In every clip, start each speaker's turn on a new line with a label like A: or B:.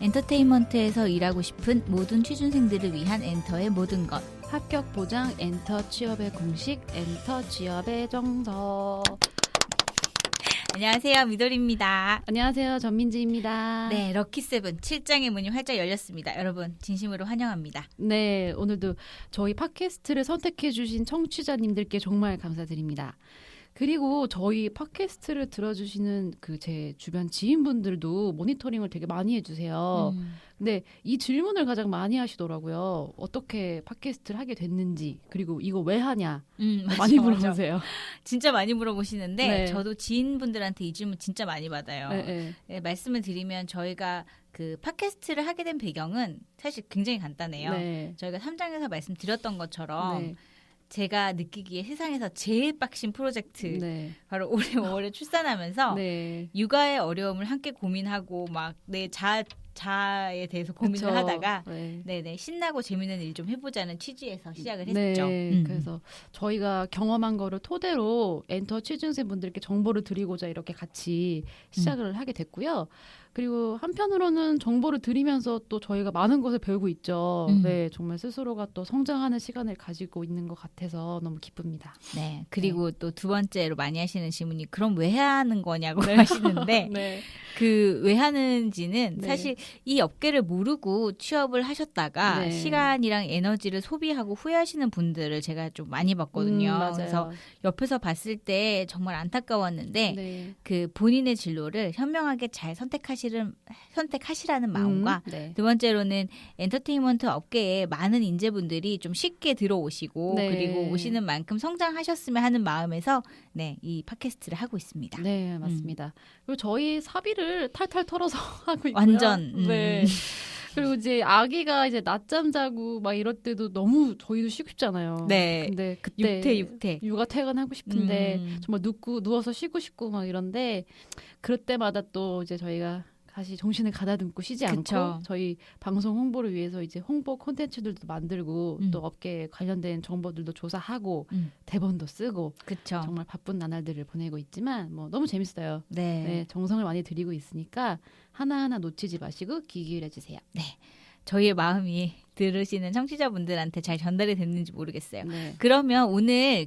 A: 엔터테인먼트에서 일하고 싶은 모든 취준생들을 위한 엔터의 모든 것.
B: 합격 보장 엔터 취업의 공식 엔터 취업의 정석.
A: 안녕하세요, 미도리입니다.
B: 안녕하세요, 전민지입니다.
A: 네, 럭키세븐 7장의 문이 활짝 열렸습니다. 여러분 진심으로 환영합니다.
B: 네, 오늘도 저희 팟캐스트를 선택해 주신 청취자님들께 정말 감사드립니다. 그리고 저희 팟캐스트를 들어주시는 제 주변 지인분들도 모니터링을 되게 많이 해주세요. 근데 이 질문을 가장 많이 하시더라고요. 어떻게 팟캐스트를 하게 됐는지, 그리고 이거 왜 하냐 많이 물어보세요.
A: 맞아. 진짜 많이 물어보시는데
B: 네.
A: 저도 지인분들한테 이 질문 진짜 많이 받아요.
B: 네.
A: 네, 말씀을 드리면 저희가 그 팟캐스트를 하게 된 배경은 사실 굉장히 간단해요.
B: 네.
A: 저희가 3장에서 말씀드렸던 것처럼
B: 네.
A: 제가 느끼기에 세상에서 제일 빡신 프로젝트
B: 네.
A: 바로 올해 5월에 출산하면서
B: 네.
A: 육아의 어려움을 함께 고민하고 막 내 자아에 대해서 고민을
B: 그쵸.
A: 하다가
B: 네.
A: 네네 신나고 재밌는 일 좀 해보자는 취지에서 시작을
B: 네,
A: 했죠.
B: 그래서 저희가 경험한 거를 토대로 엔터 취준생분들께 정보를 드리고자 이렇게 같이 시작을 하게 됐고요. 그리고 한편으로는 정보를 드리면서 또 저희가 많은 것을 배우고 있죠. 네, 정말 스스로가 또 성장하는 시간을 가지고 있는 것 같아서 너무 기쁩니다.
A: 네, 그리고 또 두 번째로 많이 하시는 질문이 그럼 왜 하는 거냐고 하시는데
B: 네.
A: 그 왜 하는지는
B: 네.
A: 사실 이 업계를 모르고 취업을 하셨다가
B: 네.
A: 시간이랑 에너지를 소비하고 후회하시는 분들을 제가 좀 많이 봤거든요.
B: 맞아요.
A: 그래서 옆에서 봤을 때 정말 안타까웠는데
B: 네.
A: 그 본인의 진로를 현명하게 잘 선택하시라는 마음과
B: 네.
A: 두 번째로는 엔터테인먼트 업계에 많은 인재분들이 좀 쉽게 들어오시고
B: 네.
A: 그리고 오시는 만큼 성장하셨으면 하는 마음에서 네, 이 팟캐스트를 하고 있습니다.
B: 네, 맞습니다. 그리고 저희 사비를 탈탈 털어서 하고 있고요.
A: 완전.
B: 네. 그리고 이제 아기가 이제 낮잠 자고 막 이럴 때도 너무 저희도 쉬고 싶잖아요.
A: 네.
B: 근데 그때
A: 육퇴.
B: 육아 퇴근하고 싶은데 정말 누워서 쉬고 싶고 막 이런데 그럴 때마다 또 이제 저희가 다시 정신을 가다듬고 쉬지
A: 그쵸.
B: 않고 저희 방송 홍보를 위해서 이제 홍보 콘텐츠들도 만들고 또 업계에 관련된 정보들도 조사하고 대본도 쓰고
A: 그쵸.
B: 정말 바쁜 나날들을 보내고 있지만 뭐 너무 재밌어요.
A: 네.
B: 네, 정성을 많이 들이고 있으니까 하나하나 놓치지 마시고 귀 기울여 주세요.
A: 네. 저희의 마음이 들으시는 청취자분들한테 잘 전달이 됐는지 모르겠어요.
B: 네.
A: 그러면 오늘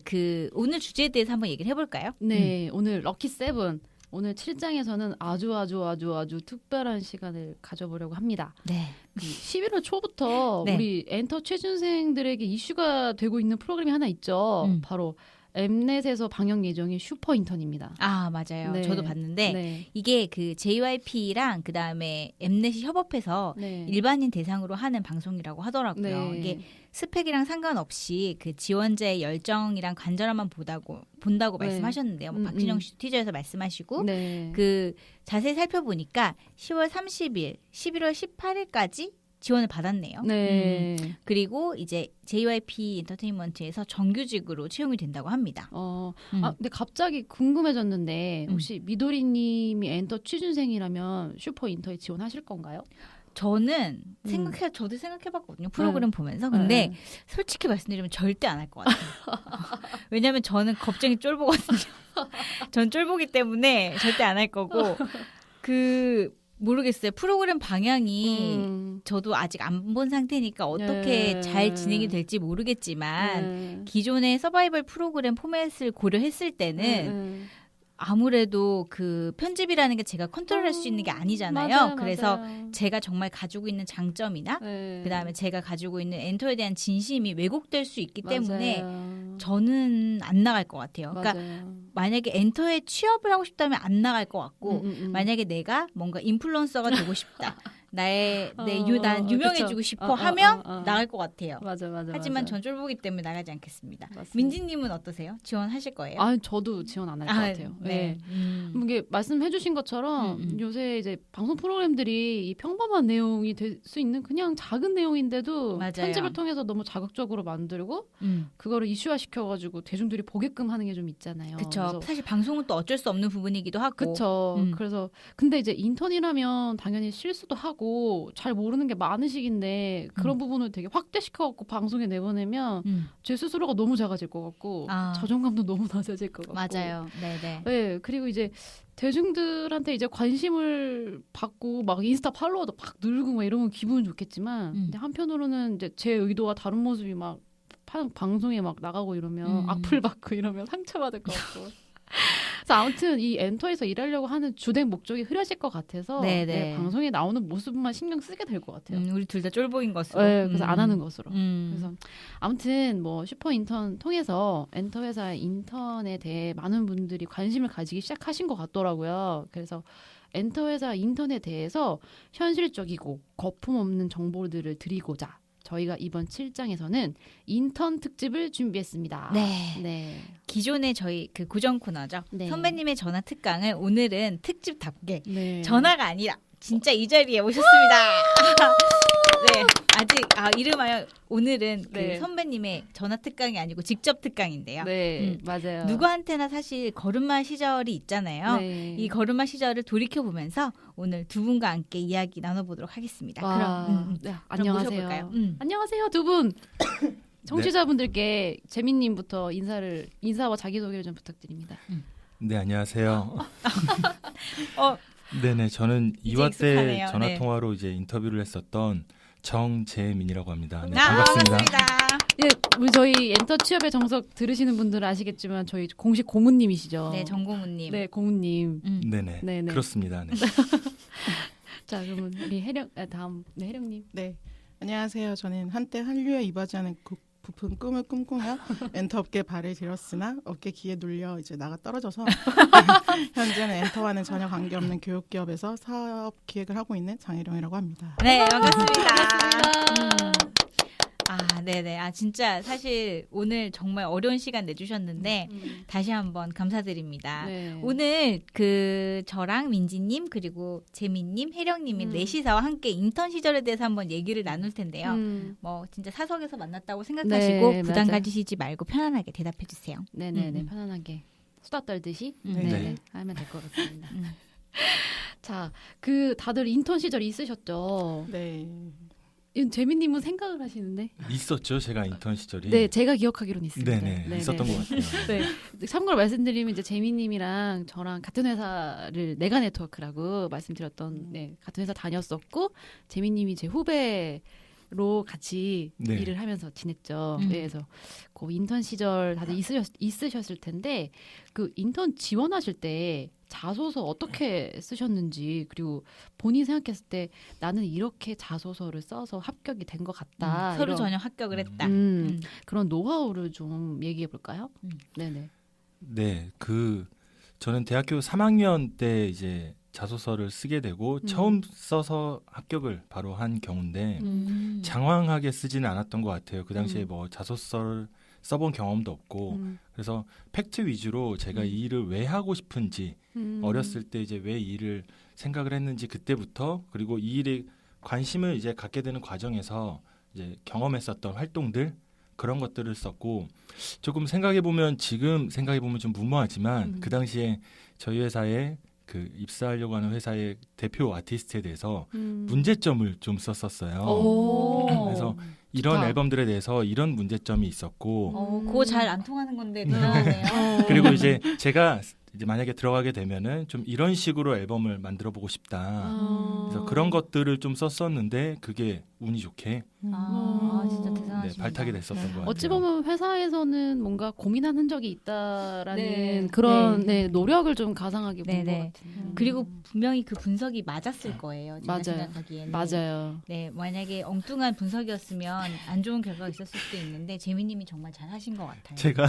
A: 오늘 주제에 대해서 한번 얘기를 해볼까요?
B: 네, 오늘 럭키 세븐 오늘 7장에서는 아주 특별한 시간을 가져보려고 합니다.
A: 네.
B: 11월 초부터
A: 네.
B: 우리 엔터 취준생들에게 이슈가 되고 있는 프로그램이 하나 있죠. 바로 엠넷에서 방영 예정인 슈퍼 인턴입니다.
A: 아, 맞아요.
B: 네.
A: 저도 봤는데
B: 네. 이게
A: 이게 그 JYP랑 그다음에 엠넷이 협업해서
B: 네.
A: 일반인 대상으로 하는 방송이라고 하더라고요.
B: 네.
A: 이게 스펙이랑 상관없이 그 지원자의 열정이랑 간절함만 본다고
B: 네.
A: 말씀하셨는데요. 뭐 박진영 씨 티저에서 말씀하시고
B: 네.
A: 그 자세히 살펴보니까 10월 30일, 11월 18일까지 지원을 받았네요.
B: 네.
A: 그리고 이제 JYP 엔터테인먼트에서 정규직으로 채용이 된다고 합니다.
B: 근데 갑자기 궁금해졌는데 혹시 미도리님이 엔터 취준생이라면 슈퍼 인터에 지원하실 건가요?
A: 저는 저도 생각해봤거든요. 프로그램 보면서. 근데 솔직히 말씀드리면 절대 안 할 것 같아요. 왜냐하면 저는 겁쟁이 쫄보거든요. 전 쫄보기 때문에 절대 안 할 거고 모르겠어요. 프로그램 방향이 저도 아직 안 본 상태니까 어떻게 잘 진행이 될지 모르겠지만 기존의 서바이벌 프로그램 포맷을 고려했을 때는 아무래도 그 편집이라는 게 제가 컨트롤할 수 있는 게 아니잖아요.
B: 맞아요,
A: 그래서
B: 맞아요.
A: 제가 정말 가지고 있는 장점이나 그다음에 제가 가지고 있는 엔터에 대한 진심이 왜곡될 수 있기 때문에 저는 안 나갈 것 같아요. 그러니까 만약에 엔터에 취업을 하고 싶다면 안 나갈 것 같고 만약에 내가 뭔가 인플루언서가 되고 싶다. 난 유명해지고
B: 그쵸.
A: 싶어 하면 나갈 것 같아요.
B: 맞아.
A: 하지만 전 쫄보기 때문에 나가지 않겠습니다.
B: 맞습니다.
A: 민지님은 어떠세요? 지원하실 거예요?
B: 저도 지원 안 할 것 같아요.
A: 네.
B: 이게 말씀해주신 것처럼 요새 이제 방송 프로그램들이 이 평범한 내용이 될 수 있는 그냥 작은 내용인데도
A: 맞아요.
B: 편집을 통해서 너무 자극적으로 만들고 그거를 이슈화 시켜가지고 대중들이 보게끔 하는 게 좀 있잖아요.
A: 그렇죠. 사실 방송은 또 어쩔 수 없는 부분이기도 하고.
B: 그렇죠. 그래서 근데 이제 인턴이라면 당연히 실수도 하고 갖고 잘 모르는 게 많으시긴데 그런 부분을 되게 확대시켜갖고 방송에 내보내면 제 스스로가 너무 작아질 것 같고 자존감도 너무 낮아질 것 같고.
A: 맞아요. 네네.
B: 네, 그리고 이제 대중들한테 이제 관심을 받고 막 인스타 팔로워도 막 늘고 막 이러면 기분은 좋겠지만 근데 한편으로는 이제 제 의도와 다른 모습이 막 방송에 막 나가고 이러면 악플 받고 이러면 상처받을 것 같고. 그래서 아무튼 이 엔터에서 일하려고 하는 주된 목적이 흐려질 것 같아서 네, 방송에 나오는 모습만 신경 쓰게 될 것 같아요.
A: 우리 둘 다 쫄보인 것으로.
B: 네, 그래서 안 하는 것으로. 그래서 아무튼 뭐 슈퍼 인턴 통해서 엔터 회사 인턴에 대해 많은 분들이 관심을 가지기 시작하신 것 같더라고요. 그래서 엔터 회사 인턴에 대해서 현실적이고 거품 없는 정보들을 드리고자 저희가 이번 7장에서는 인턴 특집을 준비했습니다.
A: 네. 기존의 저희 그 고정 코너죠. 네. 선배님의 전화 특강을 오늘은 특집답게 전화가 아니라 진짜 이 자리에 오셨습니다. 네, 아직 이름하여 오늘은 그 선배님의 전화 특강이 아니고 직접 특강인데요.
B: 네, 맞아요.
A: 누구한테나 사실 걸음마 시절이 있잖아요. 이 걸음마 시절을 돌이켜 보면서 오늘 두 분과 함께 이야기 나눠보도록 하겠습니다. 그럼
B: 안녕하세요. 안녕하세요, 두 분. 청취자분들께 재민님부터 인사와 자기소개를 좀 부탁드립니다.
C: 네, 안녕하세요. 네네, 저는 2화 때 전화 통화로 이제 인터뷰를 했었던 정재민이라고 합니다. 네, 반갑습니다.
B: 예, 우리 저희 엔터 취업의 정석 들으시는 분들은 아시겠지만 저희 공식 고문님이시죠.
A: 네, 정고문님.
B: 네, 고문님.
C: 네네, 그렇습니다. 네.
B: 자, 그러면 우리 다음 혜령님.
D: 네, 안녕하세요. 저는 한때 한류에 이바지 않은 부푼 꿈을 꿈꾸며 엔터업계에 발을 들였으나 업계 기에 눌려 이제 나가 떨어져서 현재는 엔터와는 전혀 관계없는 교육기업에서 사업 기획을 하고 있는 장혜령이라고 합니다.
A: 네, 반갑습니다. 네네. 진짜 사실 오늘 정말 어려운 시간 내주셨는데 다시 한번 감사드립니다. 네. 오늘 저랑 민지님 그리고 재민님, 혜령님이 넷이서 함께 인턴 시절에 대해서 한번 얘기를 나눌 텐데요. 뭐 진짜 사석에서 만났다고 생각하시고 부담 가지시지 말고 편안하게 대답해 주세요.
B: 네네네. 편안하게 수다 떨듯이 네네. 하면 될 것 같습니다. 자, 다들 인턴 시절 있으셨죠?
D: 네.
B: 재민님은 생각을 하시는데
C: 있었죠, 제가 인턴 시절이.
B: 네, 제가 기억하기로는 있습니다.
C: 네네, 있었던 것 같아요.
B: 네, 참고로 말씀드리면 이제 재민님이랑 저랑 같은 회사를 내가 네트워크라고 말씀드렸던 같은 회사 다녔었고 재민님이 제 후배로 같이 일을 하면서 지냈죠. 그래서 그 인턴 시절 다들 있으셨을 텐데 그 인턴 지원하실 때 자소서 어떻게 쓰셨는지 그리고 본인이 생각했을 때 나는 이렇게 자소서를 써서 합격이 된 것 같다.
A: 서류 전형 합격을 했다.
B: 그런 노하우를 좀 얘기해 볼까요? 네네.
C: 네, 저는 대학교 3학년 때 이제 자소서를 쓰게 되고 처음 써서 합격을 바로 한 경우인데 장황하게 쓰지는 않았던 것 같아요. 그 당시에 뭐 자소서를 써본 경험도 없고 그래서 팩트 위주로 제가 이 일을 왜 하고 싶은지 어렸을 때 이제 왜 이 일을 생각을 했는지 그때부터 그리고 이 일에 관심을 이제 갖게 되는 과정에서 이제 경험했었던 활동들 그런 것들을 썼고 조금 지금 생각해 보면 좀 무모하지만 그 당시에 저희 회사에 입사하려고 하는 회사의 대표 아티스트에 대해서 문제점을 좀 썼었어요. 그래서 이런 좋다. 앨범들에 대해서 이런 문제점이 있었고
A: 그거 잘 안 통하는 건데 대단하네요.
C: 그리고 이제 제가 이제 만약에 들어가게 되면은 좀 이런 식으로 앨범을 만들어 보고 싶다. 그래서 그런 것들을 좀 썼었는데 그게 운이 좋게
A: 진짜 대단하십니다.
C: 발탁이 됐었던 것 같아요.
B: 어찌 보면 회사에서는 뭔가 고민한 흔적이 있다라는 그런 노력을 좀 가상하게 본 것 같아요.
A: 그리고 분명히 그 분석이 맞았을 거예요. 제가 생각하기에는.
B: 맞아요.
A: 네, 만약에 엉뚱한 분석이었으면 안 좋은 결과가 있었을 수도 있는데 재민님이 정말 잘하신 것 같아요.
C: 제가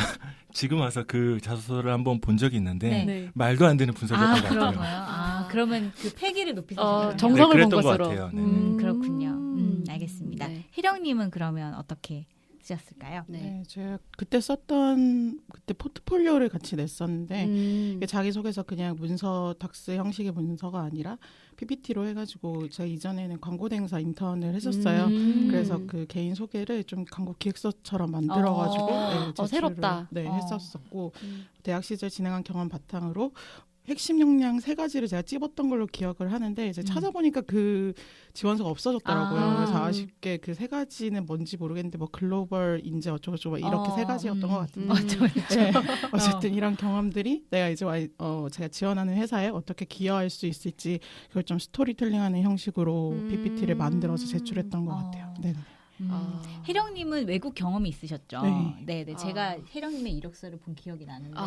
C: 지금 와서 그 자소서를 한번 본 적이 있는데 말도 안 되는 분석이었던 것 같아요.
A: 그러면 그 패기를 높이셨어요.
B: 정성을 본 것으로.
C: 것 같아요.
A: 그렇군요. 알겠습니다. 혜령님은 그러면 어떻게 쓰셨을까요?
D: 제가 그때 포트폴리오를 같이 냈었는데 자기소개서 그냥 문서 닥스 형식의 문서가 아니라 PPT로 해가지고 제가 이전에는 광고대행사 인턴을 했었어요. 그래서 그 개인 소개를 좀 광고 기획서처럼 만들어가지고
B: 새롭다.
D: 했었었고 대학 시절 진행한 경험 바탕으로 핵심 역량 3가지를 제가 찝었던 걸로 기억을 하는데 이제 찾아보니까 그 지원서가 없어졌더라고요. 그래서 아쉽게 그 3가지는 뭔지 모르겠는데 뭐 글로벌 인재 어쩌고저쩌고 이렇게 3가지였던 것 같은데 네. 어쨌든 이런 경험들이 내가 이제 제가 지원하는 회사에 어떻게 기여할 수 있을지 그걸 좀 스토리텔링하는 형식으로 PPT를 만들어서 제출했던 것 같아요. 네.
A: 혜령님은 외국 경험이 있으셨죠? 네. 제가 혜령님의 이력서를 본 기억이 나는데,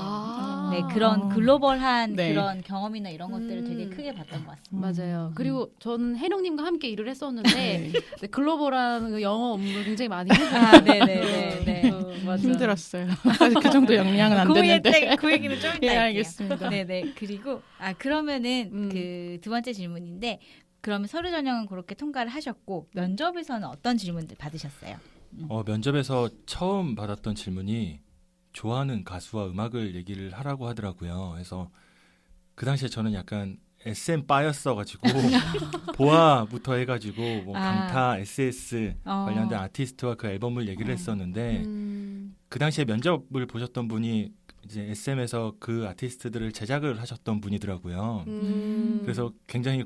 A: 네, 그런 글로벌한 그런 경험이나 이런 것들을 되게 크게 봤던 것 같습니다.
B: 맞아요. 그리고 저는 혜령님과 함께 일을 했었는데 네, 글로벌한 그 영어 업무를 굉장히 많이 해봤어요.
A: 네네네.
D: 힘들었어요. 사실 그 정도 역량은 안 됐는데.
A: 그 얘기는 좀 이따
D: 할게요. 알겠습니다.
A: 네네. 그리고 그러면은 그 두 번째 질문인데. 그러면 서류 전형은 그렇게 통과를 하셨고 면접에서는 어떤 질문들 받으셨어요?
C: 면접에서 처음 받았던 질문이 좋아하는 가수와 음악을 얘기를 하라고 하더라고요. 그래서 그 당시에 저는 약간 SM 빠였어가지고 보아부터 해가지고 뭐 강타, SS 관련된 아티스트와 그 앨범을 얘기를 했었는데 그 당시에 면접을 보셨던 분이 이제 SM에서 그 아티스트들을 제작을 하셨던 분이더라고요. 그래서 굉장히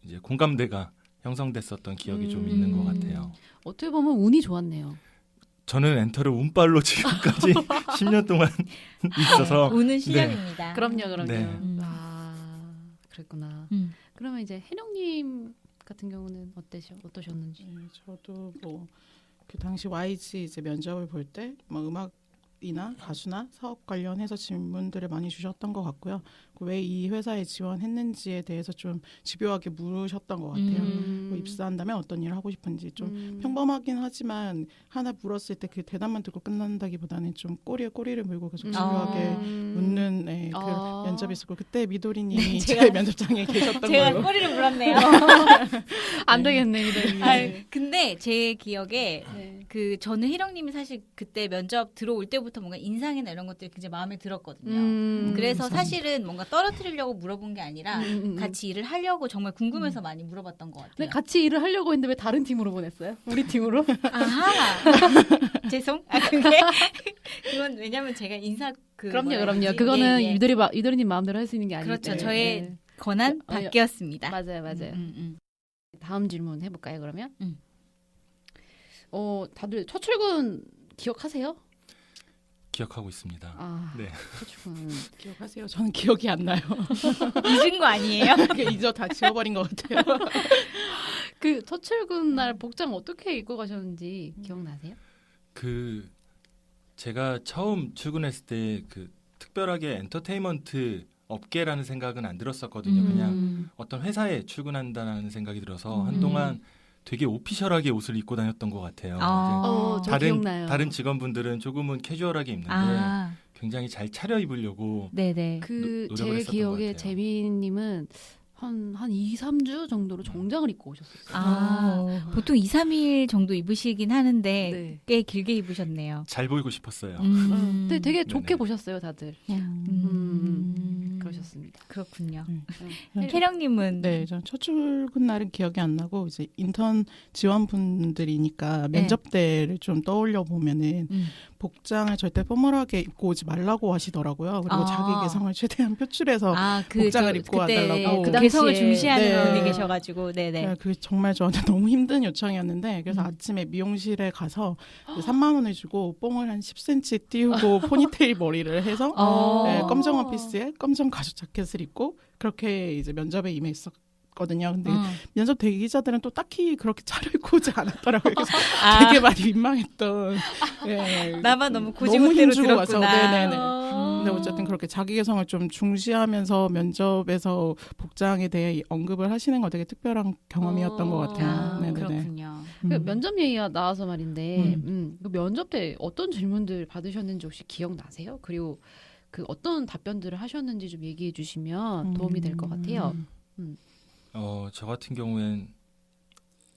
C: 이제 공감대가 형성됐었던 기억이 좀 있는 것 같아요.
B: 어떻게 보면 운이 좋았네요.
C: 저는 엔터를 운빨로 지금까지 10년 동안 있어서
A: 운은 실력입니다.
B: 그럼요.
C: 네.
B: 그랬구나. 그러면 이제 혜령님 같은 경우는 어떠셨는지?
D: 저도 뭐 그 당시 YG 이제 면접을 볼 때 뭐 음악이나 가수나 사업 관련해서 질문들을 많이 주셨던 것 같고요. 왜 이 회사에 지원했는지에 대해서 좀 집요하게 물으셨던 것 같아요. 뭐 입사한다면 어떤 일을 하고 싶은지 좀 평범하긴 하지만 하나 물었을 때 그 대답만 듣고 끝난다기보다는 좀 꼬리에 꼬리를 물고 계속 집요하게 묻는 그 면접이 있었고 그때 미도리님이 제 면접장에 계셨던
A: 제가
D: 걸로.
A: 꼬리를 물었네요.
B: 안 되겠네 미도리님.
A: 근데 제 기억에 그 저는 희령님이 사실 그때 면접 들어올 때부터 뭔가 인상이나 이런 것들이 굉장히 마음에 들었거든요. 그래서 사실은 뭔가 떨어뜨리려고 물어본 게 아니라 같이 일을 하려고 정말 궁금해서 많이 물어봤던 것 같아요.
B: 네, 같이 일을 하려고 했는데 왜 다른 팀으로 보냈어요? 우리 팀으로?
A: 아하. 죄송. 그건 왜냐면 제가 인사
B: 그럼요. 그거는 유도리님 마음대로 할 수 있는 게 아니기
A: 그렇죠.
B: 때문에.
A: 저의 권한 밖이었습니다.
B: 맞아요. 다음 질문 해볼까요? 그러면 다들 첫 출근 기억하세요?
C: 기억하고 있습니다. 네.
B: 첫 출근
D: 기억하세요? 저는 기억이 안 나요.
A: 잊은 거 아니에요?
D: 잊어 다 지워버린 것 같아요.
B: 그 첫 출근 날 복장 어떻게 입고 가셨는지 기억나세요?
C: 제가 처음 출근했을 때 특별하게 엔터테인먼트 업계라는 생각은 안 들었었거든요. 그냥 어떤 회사에 출근한다는 생각이 들어서 한동안 되게 오피셜하게 옷을 입고 다녔던 것 같아요.
B: 기억나요.
C: 다른 직원분들은 조금은 캐주얼하게 입는데 굉장히 잘 차려 입으려고
B: 네네.
C: 노력을
B: 제
C: 했었던
B: 기억에
C: 것 같아요.
B: 재민님은 한 2, 3주 정도로 정장을 입고 오셨었어요.
A: 보통 2, 3일 정도 입으시긴 하는데 꽤 길게 입으셨네요.
C: 잘 보이고 싶었어요.
B: 근데 되게 좋게
C: 네네.
B: 보셨어요, 다들. 그러셨습니다.
A: 그렇군요. 혜령님은
D: 전 첫 출근 날은 기억이 안 나고 이제 인턴 지원분들이니까 면접 때를 좀 떠올려 보면은 복장을 절대 포멀하게 입고 오지 말라고 하시더라고요. 그리고 자기 개성을 최대한 표출해서 복장을 입고 와달라고.
A: 그 개성을 중시하는 분이 계셔가지고,
D: 그 정말 저한테 너무 힘든 요청이었는데 그래서 아침에 미용실에 가서 3만 원을 주고 뽕을 한 10cm 띄우고 포니테일 머리를 해서 검정 원피스에 검정 가죽 자켓을 입고 그렇게 이제 면접에 임했었거든요. 근데 면접 대기자들은 또 딱히 그렇게 차려입고 오지 않았더라고요. 그래서 되게 많이 민망했던.
A: 나만 너무 고지못대로 들었구나.
D: 네네네. 근데 어쨌든 그렇게 자기 개성을 좀 중시하면서 면접에서 복장에 대해 언급을 하시는 건 되게 특별한 경험이었던 것 같아요. 네네네.
A: 그렇군요.
B: 면접 얘기가 나와서 말인데 그 면접 때 어떤 질문들 받으셨는지 혹시 기억나세요? 그리고 그 어떤 답변들을 하셨는지 좀 얘기해 주시면 도움이 될 것 같아요.
C: 저 같은 경우엔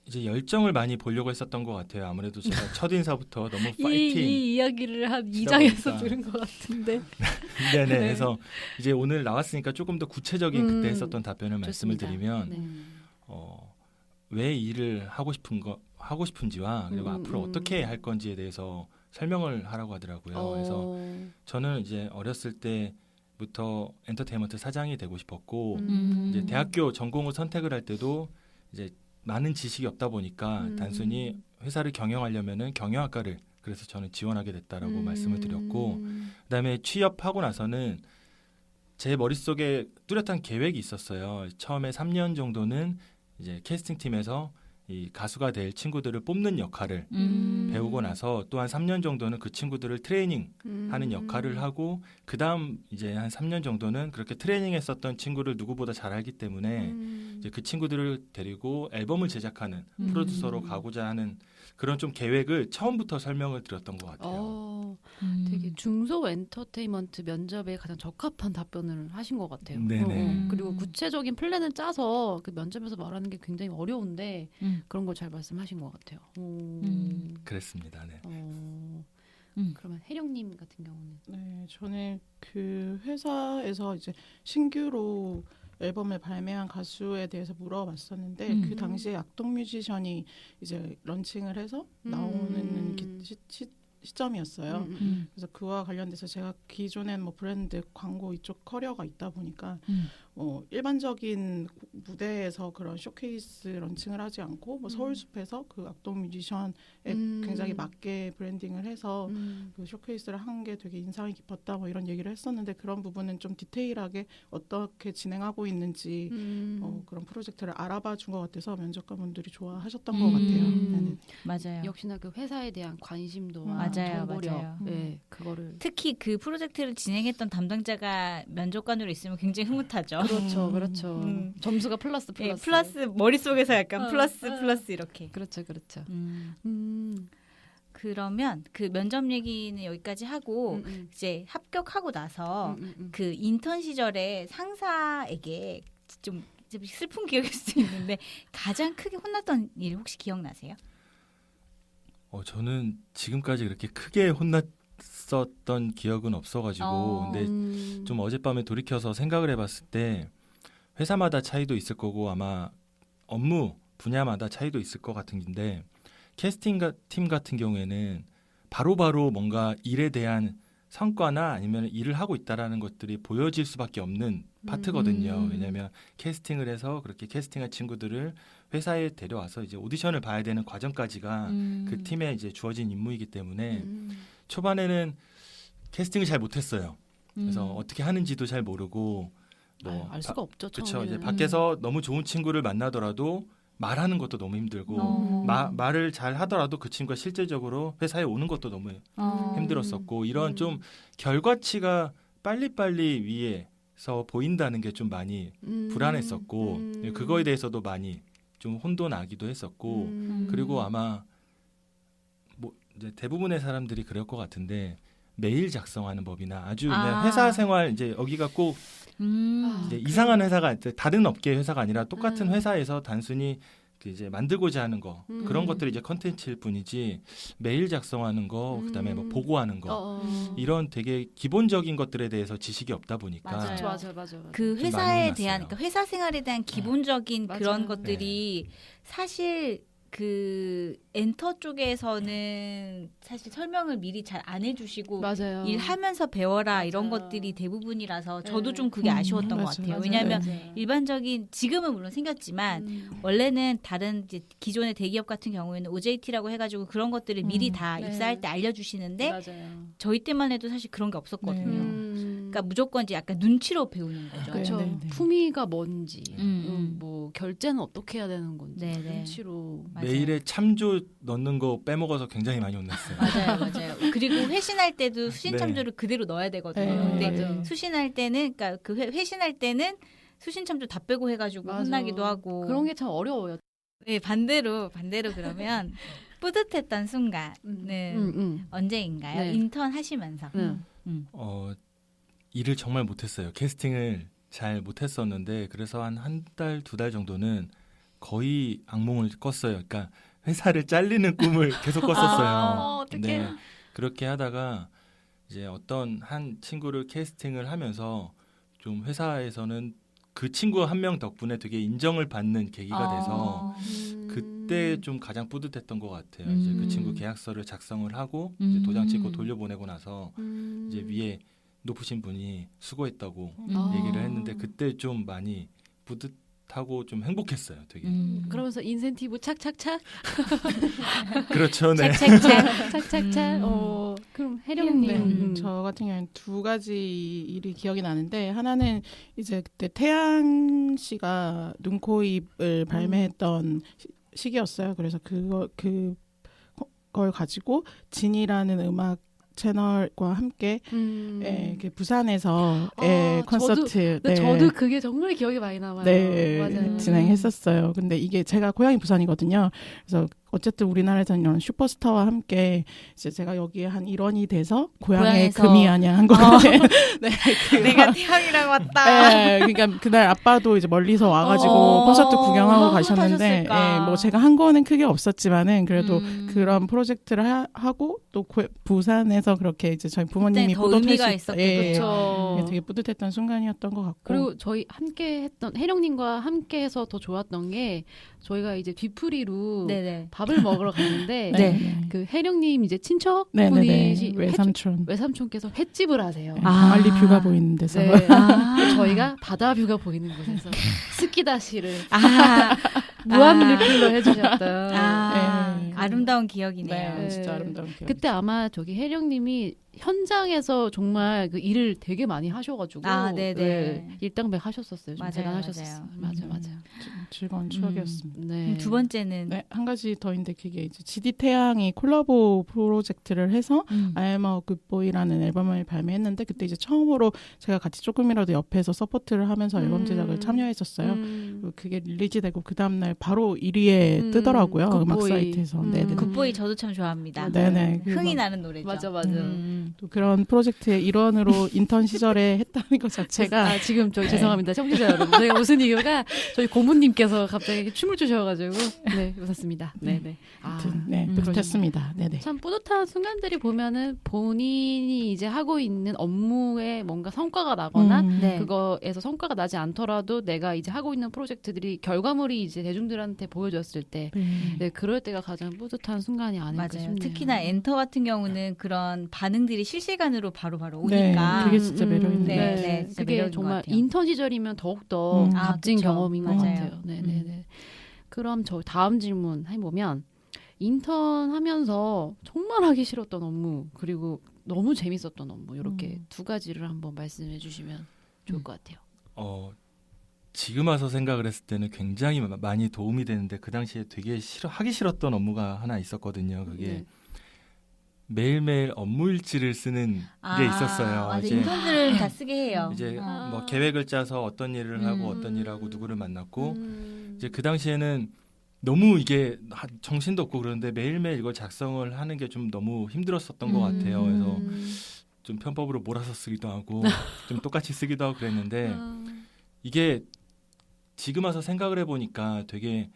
C: 이제 열정을 많이 보려고 했었던 것 같아요. 아무래도 제가 첫 인사부터 너무 파이팅.
B: 이 이야기를 한 2장에서 들은 것 같은데.
C: 네네. 그래서 이제 오늘 나왔으니까 조금 더 구체적인 그때 했었던 답변을 말씀을 드리면 왜 일을 하고 싶은지와 그리고 앞으로 어떻게 할 건지에 대해서 설명을 하라고 하더라고요. 그래서 저는 이제 어렸을 때 부터 엔터테인먼트 사장이 되고 싶었고 이제 대학교 전공을 선택을 할 때도 이제 많은 지식이 없다 보니까 단순히 회사를 경영하려면은 경영학과를 그래서 저는 지원하게 됐다라고 말씀을 드렸고 그다음에 취업하고 나서는 제 머릿속에 뚜렷한 계획이 있었어요. 처음에 3년 정도는 이제 캐스팅팀에서 이 가수가 될 친구들을 뽑는 역할을 배우고 나서 또 한 3년 정도는 그 친구들을 트레이닝하는 역할을 하고 그다음 이제 한 3년 정도는 그렇게 트레이닝했었던 친구를 누구보다 잘 알기 때문에 이제 그 친구들을 데리고 앨범을 제작하는 프로듀서로 가고자 하는 그런 좀 계획을 처음부터 설명을 드렸던 것 같아요.
B: 되게 중소 엔터테인먼트 면접에 가장 적합한 답변을 하신 것 같아요.
C: 네네.
B: 그리고 구체적인 플랜을 짜서 그 면접에서 말하는 게 굉장히 어려운데 그런 걸 잘 말씀하신 것 같아요.
C: 그랬습니다. 네.
B: 그러면 혜령님 같은 경우는?
D: 네, 저는 그 회사에서 이제 신규로 앨범을 발매한 가수에 대해서 물어봤었는데 그 당시에 악동 뮤지션이 이제 런칭을 해서 나오는 시점이었어요. 그래서 그와 관련돼서 제가 기존엔 뭐 브랜드 광고 이쪽 커리어가 있다 보니까 일반적인 무대에서 그런 쇼케이스 런칭을 하지 않고 뭐 서울숲에서 그 악동 뮤지션에 굉장히 맞게 브랜딩을 해서 그 쇼케이스를 한 게 되게 인상이 깊었다 뭐 이런 얘기를 했었는데 그런 부분은 좀 디테일하게 어떻게 진행하고 있는지 그런 프로젝트를 알아봐 준 것 같아서 면접관분들이 좋아하셨던 것 같아요. 네네.
A: 맞아요.
B: 역시나 그 회사에 대한 관심도
A: 맞아요.
B: 네, 그거를
A: 특히 그 프로젝트를 진행했던 담당자가 면접관으로 있으면 굉장히 흐뭇하죠.
B: 그렇죠. 점수가 플러스.
A: 네, 플러스 머릿속에서 약간 플러스 이렇게.
B: 그렇죠.
A: 그러면 그 면접 얘기는 여기까지 하고 이제 합격하고 나서 그 인턴 시절에 상사에게 좀 슬픈 기억일 수도 있는데 가장 크게 혼났던 일 혹시 기억나세요?
C: 저는 지금까지 그렇게 크게 혼났었던 기억은 없어가지고 근데 좀 어젯밤에 돌이켜서 생각을 해봤을 때 회사마다 차이도 있을 거고 아마 업무 분야마다 차이도 있을 것 같은데 캐스팅 팀 같은 경우에는 바로바로 뭔가 일에 대한 성과나 아니면 일을 하고 있다라는 것들이 보여질 수밖에 없는 파트거든요. 왜냐하면 캐스팅을 해서 그렇게 캐스팅한 친구들을 회사에 데려와서 이제 오디션을 봐야 되는 과정까지가 그 팀에 이제 주어진 임무이기 때문에 초반에는 캐스팅을 잘 못했어요. 그래서 어떻게 하는지도 잘 모르고
B: 알 수가 없죠.
C: 그렇죠. 이제 밖에서 너무 좋은 친구를 만나더라도 말하는 것도 너무 힘들고 말을 잘 하더라도 그 친구가 실질적으로 회사에 오는 것도 너무 힘들었었고 이런 좀 결과치가 빨리빨리 위에서 보인다는 게 좀 많이 불안했었고 그거에 대해서도 많이 좀 혼돈나기도 했었고 그리고 아마 뭐 이제 대부분의 사람들이 그럴 것 같은데 메일 작성하는 법이나 아주 회사 생활 이제 여기가 꼭 이제 이상한 회사가 다른 업계의 회사가 아니라 똑같은 회사에서 단순히 이제 만들고자 하는 거 그런 것들이 이제 컨텐츠일 뿐이지 메일 작성하는 거 그다음에 뭐 보고하는 거 이런 되게 기본적인 것들에 대해서 지식이 없다 보니까
B: 맞아요.
A: 그 회사에 대한 그러니까 회사 생활에 대한 기본적인 그런 것들이 사실 그 엔터 쪽에서는 사실 설명을 미리 잘 안 해주시고 일하면서 배워라 이런 것들이 대부분이라서 저도 좀 그게 아쉬웠던 것 같아요. 왜냐하면 일반적인 지금은 물론 생겼지만 원래는 다른 이제 기존의 대기업 같은 경우에는 OJT라고 해가지고 그런 것들을 미리 다 입사할 때 알려주시는데 저희 때만 해도 사실 그런 게 없었거든요. 그러니까 무조건 이제 약간 눈치로 배우는 거죠.
B: 그렇죠. 품위가 뭔지, 뭐 결제는 어떻게 해야 되는 건지 눈치로.
C: 메일에 참조 넣는 거 빼먹어서 굉장히 많이 혼났어요.
A: 맞아요. 그리고 회신할 때도 수신 참조를 그대로 넣어야 되거든요. 근데 수신할 때는 그러니까 그 회신할 때는 수신 참조 다 빼고 해가지고 혼나기도 하고.
B: 그런 게 참 어려워요.
A: 네, 반대로 그러면 뿌듯했던 순간은 언제인가요?
B: 네.
A: 인턴 하시면서.
C: 일을 정말 못했어요. 캐스팅을 잘 못했었는데 그래서 한 달, 2달 정도는 거의 악몽을 꿨어요. 그러니까 회사를 잘리는 꿈을 계속 꿨었어요. 네, 그렇게 하다가 이제 어떤 한 친구를 캐스팅을 하면서 좀 회사에서는 그 친구 한 명 덕분에 되게 인정을 받는 계기가 돼서 그때 좀 가장 뿌듯했던 것 같아요. 이제 그 친구 계약서를 작성을 하고 이제 도장 찍고 돌려보내고 나서 이제 위에 높으신 분이 수고했다고 얘기를 했는데 그때 좀 많이 뿌듯하고 좀 행복했어요. 되게.
B: 그러면서 인센티브 착착착.
C: 그렇죠. 네.
B: 착착착. 그럼 혜령님.
D: 저 같은 경우는 두 가지 일이 기억이 나는데 하나는 이제 그때 태양 씨가 눈, 코, 입을 발매했던 시기였어요. 그래서 그걸 가지고 진이라는 음악 채널과 함께 부산에서 콘서트
B: 저도 그게 정말 기억에 많이 남아요.
D: 네,
B: 맞아요.
D: 진행했었어요. 근데 이게 제가 고향이 부산이거든요. 그래서 어쨌든 우리나라에서는 이런 슈퍼스타와 함께 이제 제가 여기에 한 일원이 돼서 고향에 금이 아냐 한 건데 네,
A: 내가 태양이랑 왔다.
D: 네, 그러니까 그날 아빠도 이제 멀리서 와가지고 콘서트 구경하고 가셨는데 뭐 제가 한 거는 크게 없었지만은 그래도 그런 프로젝트를 하고 또 부산에서 그렇게 이제 저희 부모님이
A: 의미가 있었겠죠.
D: 되게 뿌듯했던 순간이었던 것 같고
B: 그리고 저희 함께 했던 혜령님과 함께해서 더 좋았던 게 저희가 이제 뒤풀이로 밥을 먹으러 갔는데 그 혜령님 이제 친척분이 외삼촌께서 횟집을 하세요.
D: 광안리 뷰가 보이는 데서
B: 저희가 바다 뷰가 보이는 곳에서 스키다시를 무한 리필로 해주셨던
A: 아름다운 기억이네요.
D: 네, 진짜 아름다운 기억.
B: 그때 아마 저기 혜령님이 현장에서 정말 그 일을 되게 많이 하셔가지고 일당백 하셨었어요. 좀 대단하셨어요. 맞아요.
D: 즐거운 추억이었습니다.
B: 네.
A: 두 번째는
D: 한 가지 더인데 그게 이제 GD 태양이 콜라보 프로젝트를 해서 I'm a Good Boy라는 앨범을 발매했는데 그때 이제 처음으로 제가 같이 조금이라도 옆에서 서포트를 하면서 앨범 제작을 참여했었어요. 그게 릴리즈되고 그 다음날 바로 1위에 뜨더라고요. 음악 사이트에서.
A: 굿보이 저도 참 좋아합니다.
D: 네네.
A: 흥이 나는 노래죠.
B: 맞아.
D: 또 그런 프로젝트의 일원으로 인턴 시절에 했다는 것 자체가
B: 지금 저희 죄송합니다 청취자 여러분 저희가 웃은 이유가 저희 고모님께서 갑자기 춤을 추셔가지고 웃었습니다. 네네.
D: 뿌듯했습니다. 네네.
B: 참 뿌듯한 순간들이 보면은 본인이 이제 하고 있는 업무에 뭔가 성과가 나거나 그거에서 성과가 나지 않더라도 내가 이제 하고 있는 프로젝트들이 결과물이 이제 대중들한테 보여줬을 때 그럴 때가 가장 뿌듯한 순간이 아닐까 싶네요.
A: 특히나 엔터 같은 경우는 그런 반응들이 실시간으로 바로 오니까
D: 그게 진짜 매력있네요.
A: 진짜
B: 그게 정말 인턴 시절이면 더욱더 값진 경험인 것 같아요. 네네네. 그럼 저 다음 질문 해보면 인턴 하면서 정말 하기 싫었던 업무 그리고 너무 재밌었던 업무 이렇게 두 가지를 한번 말씀해 주시면 좋을 것 같아요.
C: 지금 와서 생각을 했을 때는 굉장히 많이 도움이 되는데 그 당시에 되게 하기 싫었던 업무가 하나 있었거든요. 그게 매일매일 업무일지를 쓰는 게 있었어요.
A: 맞아. 인턴들은 다 쓰게 해요.
C: 이제 뭐 계획을 짜서 어떤 일을 하고 어떤 일을 하고 누구를 만났고 이제 그 당시에는 너무 이게 정신도 없고 그런데 매일매일 이걸 작성을 하는 게 좀 너무 힘들었었던 것 같아요. 그래서 좀 편법으로 몰아서 쓰기도 하고 좀 똑같이 쓰기도 하고 그랬는데 이게 지금 와서 생각을 해보니까 되게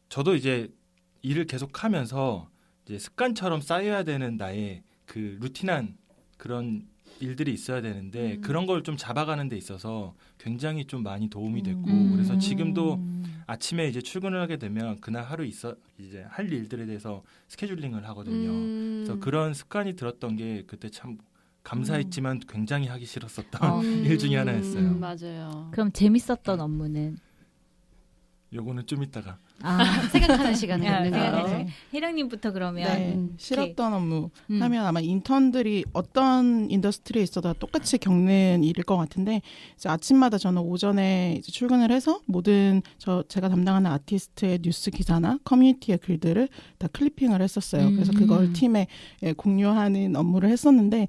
C: 저도 이제 일을 계속하면서 이제 습관처럼 쌓여야 되는 나의 그 루틴한 그런 일들이 있어야 되는데 그런 걸 좀 잡아가는 데 있어서 굉장히 좀 많이 도움이 됐고 그래서 지금도 아침에 이제 출근을 하게 되면 그날 하루 이제 할 일들에 대해서 스케줄링을 하거든요. 그래서 그런 습관이 들었던 게 그때 참 감사했지만 굉장히 하기 싫었었던 일 중에 하나였어요.
B: 맞아요.
A: 그럼 재밌었던 업무는?
C: 요거는 좀 이따가
B: 생각하는 시간을 갖는 거예요.
A: 혜령님부터 그러면
D: 싫었던 업무 하면 아마 인턴들이 어떤 인더스트리에 있어도 똑같이 겪는 일일 것 같은데 이제 아침마다 저는 오전에 이제 출근을 해서 모든 제가 담당하는 아티스트의 뉴스 기사나 커뮤니티의 글들을 다 클리핑을 했었어요. 그래서 그걸 팀에 공유하는 업무를 했었는데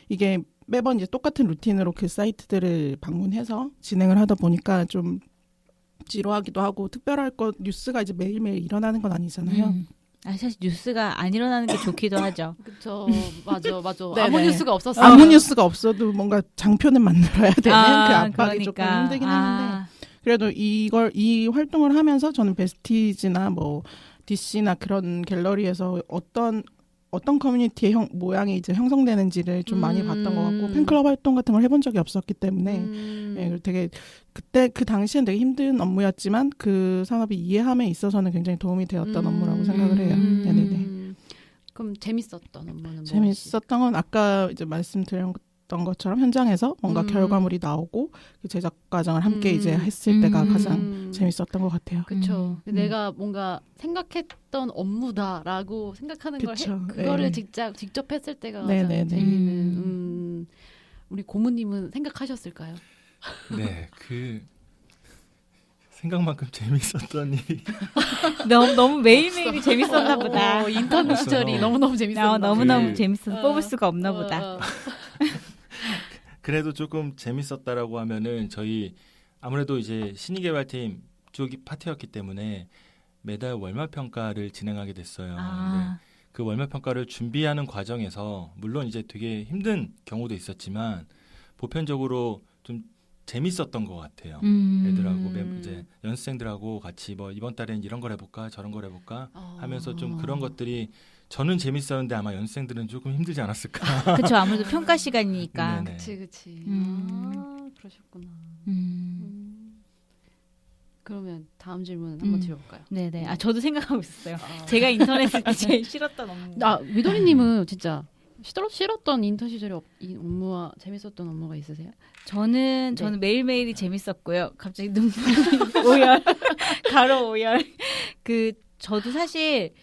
D: 이게 매번 이제 똑같은 루틴으로 그 사이트들을 방문해서 진행을 하다 보니까 좀 지루하기도 하고 특별할 것 뉴스가 이제 매일매일 일어나는 건 아니잖아요.
A: 사실 뉴스가 안 일어나는 게 좋기도 하죠.
B: 그렇죠. 맞아. 아무 뉴스가 없었어요.
D: 아무 뉴스가 없어도 뭔가 장편을 만들어야 되는 그 압박이 조금 힘들긴 했는데 그래도 이 활동을 하면서 저는 베스티지나 뭐 DC나 그런 갤러리에서 어떤 커뮤니티의 모양이 이제 형성되는지를 좀 많이 봤던 것 같고 팬클럽 활동 같은 걸 해본 적이 없었기 때문에 되게 그때 그 당시엔 되게 힘든 업무였지만 그 산업이 이해함에 있어서는 굉장히 도움이 되었던 업무라고 생각을 해요. 네네네.
B: 그럼 재밌었던 업무는
D: 재밌었던 건 아까 이제 말씀드린 있었던 것처럼 현장에서 뭔가 결과물이 나오고 그 제작 과정을 함께 이제 했을 때가 가장 재밌었던 것 같아요.
B: 그렇죠. 내가 뭔가 생각했던 업무다라고 생각하는 그거를 직접 했을 때가 가장 재밌는. 우리 고모님은 생각하셨을까요?
C: 네, 생각만큼 재밌었던 일이
A: 너무 매일매일이 재밌었나 보다.
B: 인턴 시절이 너무너무 재밌었나
A: 너무너무 재밌어서 뽑을 수가 없나 보다.
C: 그래도 조금 재밌었다라고 하면은 저희 아무래도 이제 신의개발팀 쪽이 파트였기 때문에 매달 월말 평가를 진행하게 됐어요. 그 월말 평가를 준비하는 과정에서 물론 이제 되게 힘든 경우도 있었지만 보편적으로 좀 재밌었던 것 같아요. 애들하고 이제 연습생들하고 같이 뭐 이번 달엔 이런 걸 해볼까 저런 걸 해볼까 하면서 좀 그런 것들이 저는 재밌었는데 아마 연습생들은 조금 힘들지 않았을까.
A: 그렇죠. 아무래도 평가 시간이니까.
B: 그치. 그러셨구나. 그러면 다음 질문 한번 드려볼까요?
A: 네네. 저도 생각하고 있었어요. 제가 인터넷을 때 제일 싫었던 업무.
B: 미도리님은 진짜 싫었던 인턴 시절에 업무와 재밌었던 업무가 있으세요?
A: 저는 매일매일이 재밌었고요. 갑자기 눈물이 오열, 가로 오열. 저도 사실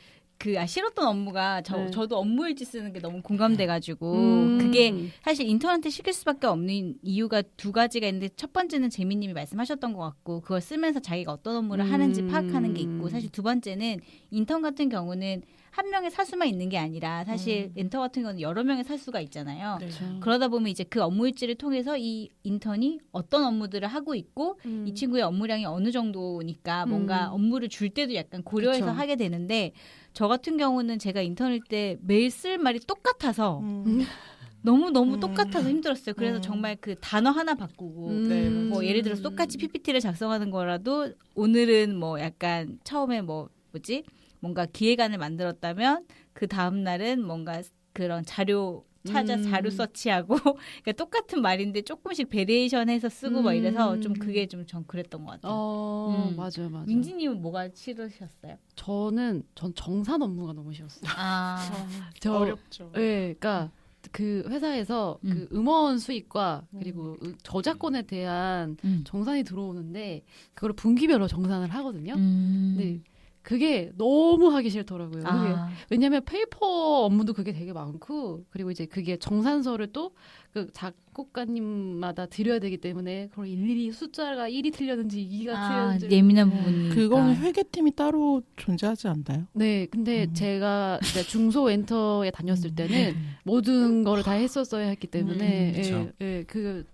A: 싫었던 업무가 저도 업무일지 쓰는 게 너무 공감돼가지고 그게 사실 인턴한테 시킬 수밖에 없는 이유가 두 가지가 있는데 첫 번째는 재민님이 말씀하셨던 것 같고 그걸 쓰면서 자기가 어떤 업무를 하는지 파악하는 게 있고 사실 두 번째는 인턴 같은 경우는 한 명의 사수만 있는 게 아니라 사실 엔터 같은 경우는 여러 명의 사수가 있잖아요.
B: 그렇죠.
A: 그러다 보면 이제 그 업무일지를 통해서 이 인턴이 어떤 업무들을 하고 있고 이 친구의 업무량이 어느 정도니까 뭔가 업무를 줄 때도 약간 고려해서
B: 그쵸.
A: 하게 되는데 저 같은 경우는 제가 인턴일 때 매일 쓸 말이 똑같아서 너무 똑같아서 힘들었어요. 그래서 정말 그 단어 하나 바꾸고 뭐 예를 들어서 똑같이 PPT를 작성하는 거라도 오늘은 뭐 약간 처음에 뭔가 기획안을 만들었다면 그 다음 날은 뭔가 그런 자료 자료 서치하고 그러니까 똑같은 말인데 조금씩 베리에이션해서 쓰고 막 이래서 좀 그게 좀 전 그랬던 것 같아요.
B: 맞아요.
A: 민지님은 뭐가 싫으셨어요?
B: 전 정산 업무가 너무 싫었어요.
D: 어렵죠.
B: 네, 그러니까 그 회사에서 그 음원 수익과 그리고 저작권에 대한 정산이 들어오는데 그걸 분기별로 정산을 하거든요. 근데 그게 너무 하기 싫더라고요. 왜냐하면 페이퍼 업무도 그게 되게 많고 그리고 이제 그게 정산서를 또 그 작곡가님마다 드려야 되기 때문에 그걸 일일이 숫자가 1이 틀렸는지 2가 틀렸는지
A: 예민한 부분이
D: 그거는 회계팀이 따로 존재하지 않나요?
B: 네, 근데 제가 이제 중소 엔터에 다녔을 때는 모든 거를 다 했었어야 했기 때문에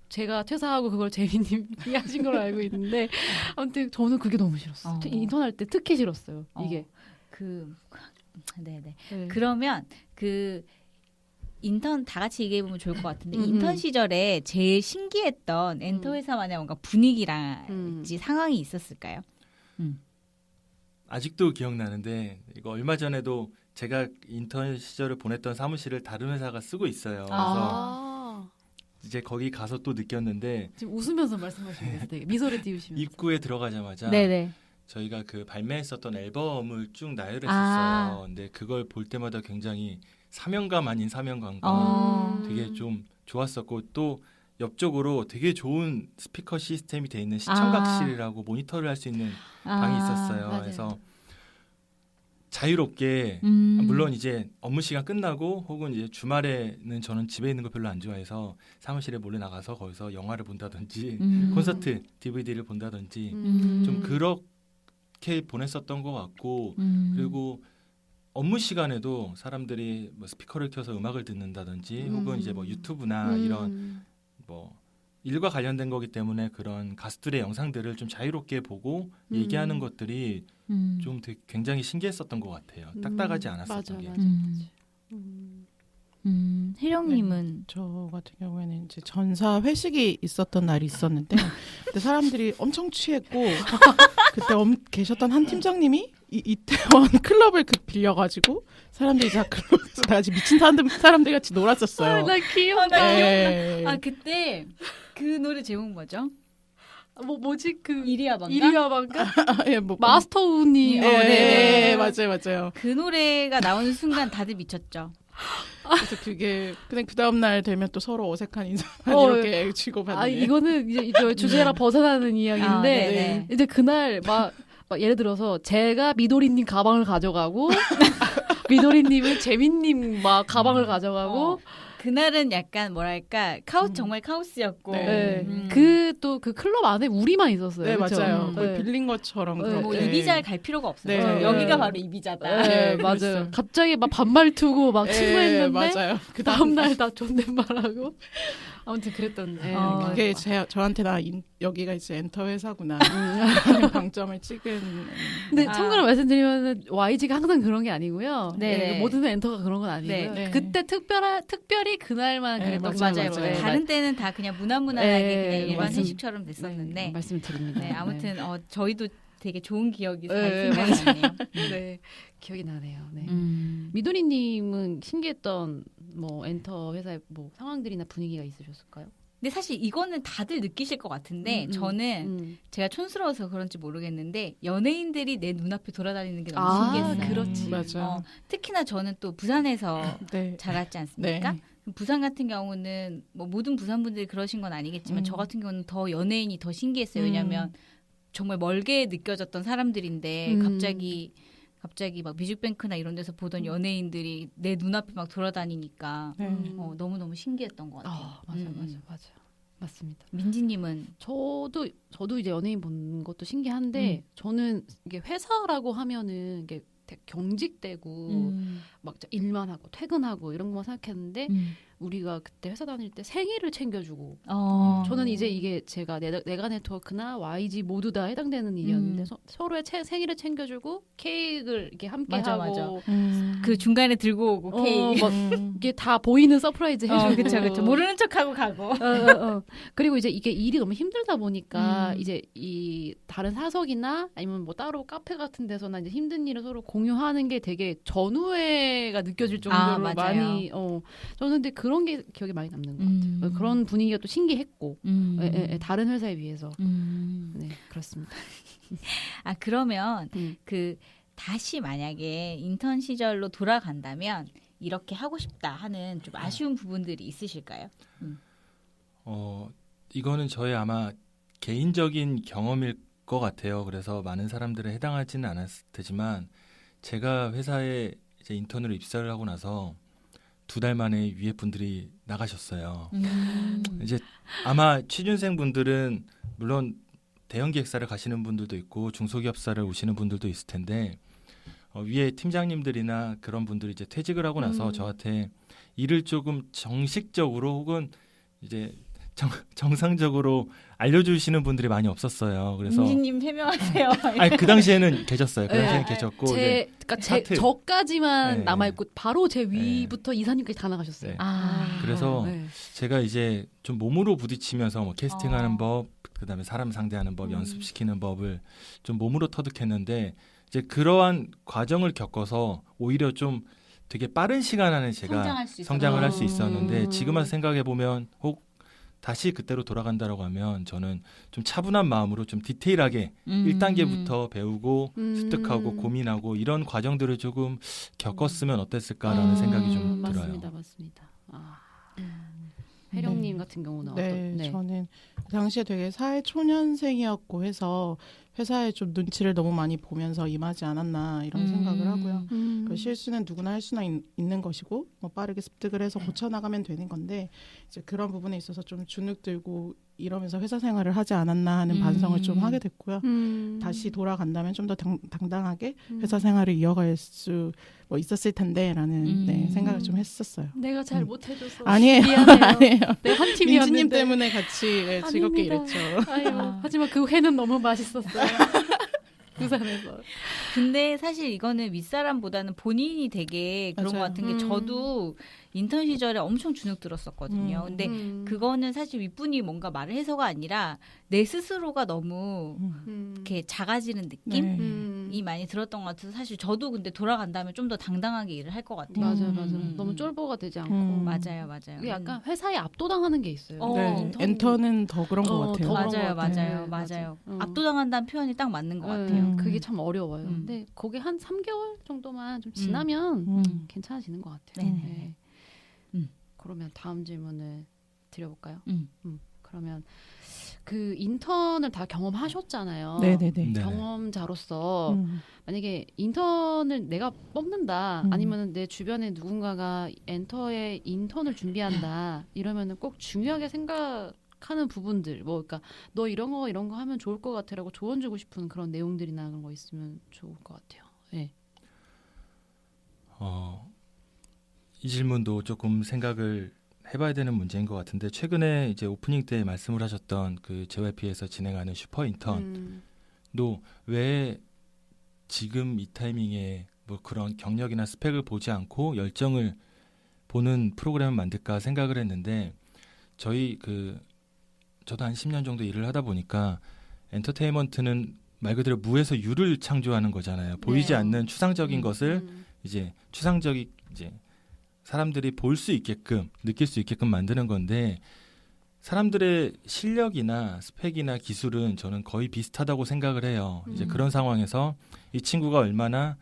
B: 제가 퇴사하고 그걸 재민님이 하신 걸로 알고 있는데 아무튼 저는 그게 너무 싫었어요. 인턴할 때 특히 싫었어요. 이게
A: 네네. 그러면 인턴 다 같이 얘기해보면 좋을 것 같은데 인턴 시절에 제일 신기했던 엔터 회사만의 뭔가 분위기라든지 상황이 있었을까요?
C: 아직도 기억나는데 이거 얼마 전에도 제가 인턴 시절을 보냈던 사무실을 다른 회사가 쓰고 있어요. 그래서 이제 거기 가서 또 느꼈는데
B: 지금 웃으면서 말씀하시는 되게 미소를 띄우시면서
C: 입구에 들어가자마자
A: 네네.
C: 저희가 발매했었던 앨범을 쭉 나열했었어요. 근데 그걸 볼 때마다 굉장히 사명감 아닌 사명감과 되게 좀 좋았었고 또 옆쪽으로 되게 좋은 스피커 시스템이 돼 있는 시청각실이라고 모니터를 할 수 있는 방이 있었어요.
B: 맞아요.
C: 그래서 자유롭게 물론 이제 업무 시간 끝나고 혹은 이제 주말에는 저는 집에 있는 거 별로 안 좋아해서 사무실에 몰래 나가서 거기서 영화를 본다든지 콘서트 DVD를 본다든지 좀 그렇게 보냈었던 것 같고 그리고 업무 시간에도 사람들이 뭐 스피커를 켜서 음악을 듣는다든지 혹은 이제 뭐 유튜브나 이런 뭐 일과 관련된 거기 때문에 그런 가수들의 영상들을 좀 자유롭게 보고 얘기하는 것들이 좀 되게 굉장히 신기했었던 것 같아요. 딱딱하지 않았었던 게.
A: 혜령님은
D: 네, 저 같은 경우에는 이제 전사 회식이 있었던 날이 있었는데 그때 사람들이 엄청 취했고 그때 계셨던 한 팀장님이 이태원 클럽을 빌려가지고 사람들이 다 클럽에서 다 같이 미친 사람들 같이 놀았었어요.
B: 나 기억나.
D: 네.
A: 그때 그 노래 제목 뭐죠?
B: 뭐지
A: 이리아방가?
B: 이리아방가?
D: 예,
B: 마스터 우니.
D: 네, 맞아요.
A: 그 노래가 나오는 순간 다들 미쳤죠.
D: 그래서 그게 그냥 그 다음 날 되면 또 서로 어색한 인사만 이렇게 주고받는.
B: 아 이거는 이제 주제랑 벗어나는 이야기인데 이제 그날 막 예를 들어서 제가 미도리님 가방을 가져가고 미도리님은 재민님 막 가방을 가져가고.
A: 그날은 약간 뭐랄까 정말 카오스였고
B: 그 또 그 클럽 안에 우리만 있었어요.
D: 네
B: 그쵸?
D: 맞아요. 빌린 것처럼
A: 뭐 이비자를 갈 필요가 없어요. 여기가 바로 이비자다.
B: 네, 맞아요. 갑자기 막 반말투고 막 친구했는데
D: 맞아요.
B: 그 다음 날 다 존댓말하고 아무튼 그랬던.
D: 그게 저한테 여기가 이제 엔터 회사구나 방점을 찍은.
B: 근데 참고로 말씀드리면 YG가 항상 그런 게 아니고요.
A: 네.
B: 모든 엔터가 그런 건 아니고요.
D: 네.
B: 그때 특별히 그날만 그랬던
A: 맞아요. 다른 때는 다 그냥 무난무난하게 그냥 일반 회식처럼 됐었는데
B: 말씀을 드립니다.
A: 아무튼 저희도 되게 좋은 기억이 잘 생각이 나네요.
B: 네, 기억이 나네요. 네. 미도리님은 신기했던 뭐 엔터 회사의 뭐 상황들이나 분위기가 있으셨을까요?
A: 근데 사실 이거는 다들 느끼실 것 같은데 저는 제가 촌스러워서 그런지 모르겠는데 연예인들이 내 눈앞에 돌아다니는 게 너무 신기했어요.
B: 그렇지.
D: 맞아.
A: 특히나 저는 또 부산에서 자랐지 않습니까? 부산 같은 경우는 뭐 모든 부산 분들이 그러신 건 아니겠지만 저 같은 경우는 더 연예인이 더 신기했어요. 왜냐하면 정말 멀게 느껴졌던 사람들인데 갑자기 막 뮤직뱅크나 이런 데서 보던 연예인들이 내 눈앞에 막 돌아다니니까 너무너무 신기했던 것 같아요.
B: 맞아요. 맞습니다.
A: 민지님은?
B: 저도 이제 연예인 본 것도 신기한데 저는 이게 회사라고 하면은 이게 경직되고 막 일만 하고 퇴근하고 이런 것만 생각했는데 우리가 그때 회사 다닐 때 생일을 챙겨주고 저는 이제 이게 제가 내가 네트워크나 YG 모두 다 해당되는 일이었는데 서로의 생일을 챙겨주고 케이크를 이렇게 함께 하고
A: 그 중간에 들고 오고 케이크
B: 막 이게 다 보이는 서프라이즈 해주고
A: 그쵸. 모르는 척하고 가고
B: 그리고 이제 이게 일이 너무 힘들다 보니까 이제 이 다른 사석이나 아니면 뭐 따로 카페 같은 데서나 이제 힘든 일을 서로 공유하는 게 되게 전우회가 느껴질 정도로 많이 저는 근데 그런 게 기억에 많이 남는 것 같아요. 그런 분위기가 또 신기했고 다른 회사에 비해서 네 그렇습니다.
A: 그러면 다시 만약에 인턴 시절로 돌아간다면 이렇게 하고 싶다 하는 좀 아쉬운 부분들이 있으실까요?
C: 이거는 저의 아마 개인적인 경험일 것 같아요. 그래서 많은 사람들에 해당하지는 않았을 테지만 제가 회사에 이제 인턴으로 입사를 하고 나서 2달 만에 위에 분들이 나가셨어요. 이제 아마 취준생 분들은 물론 대형 기획사를 가시는 분들도 있고 중소기업사를 오시는 분들도 있을 텐데 위에 팀장님들이나 그런 분들이 이제 퇴직을 하고 나서 저한테 일을 조금 정식적으로 혹은 이제 정상적으로 알려주시는 분들이 많이 없었어요. 그래서
A: 민지님 해명하세요.
C: 그 당시에는 계셨어요. 그 당시에는 계셨고
B: 저까지만 남아있고 바로 제 위부터 이사님까지 다 나가셨어요.
C: 그래서 제가 이제 좀 몸으로 부딪히면서 뭐 캐스팅하는 법, 그다음에 사람 상대하는 법, 연습시키는 법을 좀 몸으로 터득했는데 이제 그러한 과정을 겪어서 오히려 좀 되게 빠른 시간 안에 제가 성장을 할 수 있었는데 지금 와서 생각해 보면 다시 그때로 돌아간다라고 하면 저는 좀 차분한 마음으로 좀 디테일하게 1단계부터 배우고 습득하고 고민하고 이런 과정들을 조금 겪었으면 어땠을까라는 생각이 좀 들어요.
B: 맞습니다. 혜령님 같은 경우는
D: 저는 그 당시에 되게 사회초년생이었고 해서 회사에 좀 눈치를 너무 많이 보면서 임하지 않았나 이런 생각을 하고요. 그 실수는 누구나 할 수나 있는 것이고 뭐 빠르게 습득을 해서 고쳐나가면 되는 건데 이제 그런 부분에 있어서 좀 주눅 들고 이러면서 회사 생활을 하지 않았나 하는 반성을 좀 하게 됐고요. 다시 돌아간다면 좀 더 당당하게 회사 생활을 이어갈 수 있었을 텐데라는 생각을 좀 했었어요.
B: 내가 잘 못해줘서
D: 아니에요.
B: 미안해요. 네, 한 팀이었는데
D: 민지님 때문에 같이 즐겁게 일했죠.
B: 하지만 그 회는 너무 맛있었어요. 부산에서.
A: 근데 사실 이거는 윗사람보다는 본인이 되게 그런 것 같은 게 저도 인턴 시절에 엄청 주눅 들었었거든요. 근데 그거는 사실 윗분이 뭔가 말을 해서가 아니라 내 스스로가 너무 이렇게 작아지는 느낌이 많이 들었던 것 같아서 사실 저도 근데 돌아간다면 좀 더 당당하게 일을 할 것 같아요.
B: 맞아요. 너무 쫄보가 되지 않고.
A: 맞아요.
B: 이게 약간 회사에 압도당하는 게 있어요.
D: 엔터는 더 그런 것 같아요.
A: 맞아요. 압도당한다는 표현이 딱 맞는 것 같아요.
B: 그게 참 어려워요. 근데 거기 한 3개월 정도만 좀 지나면 괜찮아지는 것 같아요. 네. 그러면 다음 질문을 드려볼까요? 그러면 그 인턴을 다 경험하셨잖아요.
D: 네네네.
B: 경험자로서 만약에 인턴을 내가 뽑는다, 아니면 내 주변에 누군가가 엔터에 인턴을 준비한다 이러면은 꼭 중요하게 생각하는 부분들, 뭐 그러니까 너 이런 거 하면 좋을 것 같아라고 조언 주고 싶은 그런 내용들이나 그런 거 있으면 좋을 것 같아요. 네.
C: 이 질문도 조금 생각을 해봐야 되는 문제인 것 같은데, 최근에 이제 오프닝 때 말씀을 하셨던 그 JYP에서 진행하는 슈퍼 인턴도 왜 지금 이 타이밍에 뭐 그런 경력이나 스펙을 보지 않고 열정을 보는 프로그램을 만들까 생각을 했는데, 저도 한 10년 정도 일을 하다 보니까 엔터테인먼트는 말 그대로 무에서 유를 창조하는 거잖아요. 보이지 않는 추상적인 것을 이제 사람들이 볼 수 있게끔, 느낄 수 있게끔 만드는 건데, 사람들의 실력이나 스펙이나 기술은 저는 거의 비슷하다고 생각을 해요. 이제 그런 상황에서 이 친구가 얼마나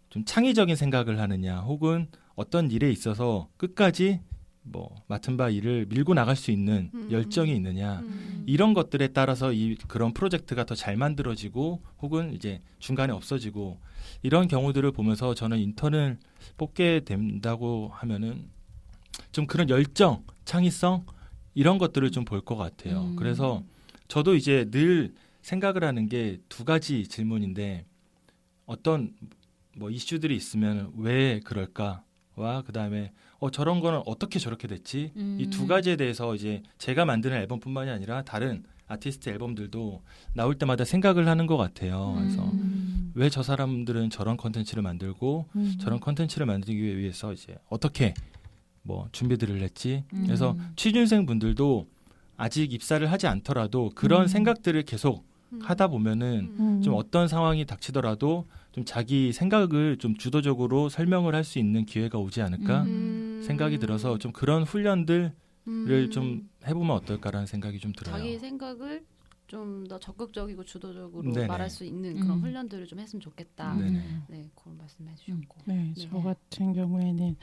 C: 좀 창의적인 생각을 하느냐, 혹은 어떤 일에 있어서 끝까지 뭐 맡은 바 일을 밀고 나갈 수 있는 열정이 있느냐, 이런 것들에 따라서 그런 프로젝트가 더 잘 만들어지고 혹은 이제 중간에 없어지고, 이런 경우들을 보면서 저는 인턴을 뽑게 된다고 하면은 좀 그런 열정, 창의성 이런 것들을 좀 볼 것 같아요. 그래서 저도 이제 늘 생각을 하는 게 두 가지 질문인데, 어떤 뭐 이슈들이 있으면 왜 그럴까와 그다음에 저런 거는 어떻게 저렇게 됐지? 이 두 가지에 대해서 이제 제가 만드는 앨범뿐만이 아니라 다른 아티스트 앨범들도 나올 때마다 생각을 하는 것 같아요. 그래서 왜 저 사람들은 저런 컨텐츠를 만들고 저런 컨텐츠를 만들기 위해서 이제 어떻게 뭐 준비들을 했지? 그래서 취준생 분들도 아직 입사를 하지 않더라도 그런 생각들을 계속 하다 보면은 좀 어떤 상황이 닥치더라도 좀 자기 생각을 좀 주도적으로 설명을 할 수 있는 기회가 오지 않을까 생각이 들어서, 좀 그런 훈련들을 좀 해보면 어떨까라는 생각이 좀 들어요.
B: 자기 생각을 좀 더 적극적이고 주도적으로
C: 네네.
B: 말할 수 있는 그런 훈련들을 좀 했으면 좋겠다. 네, 그런 말씀해 주셨고.
D: 네, 저 같은 경우에는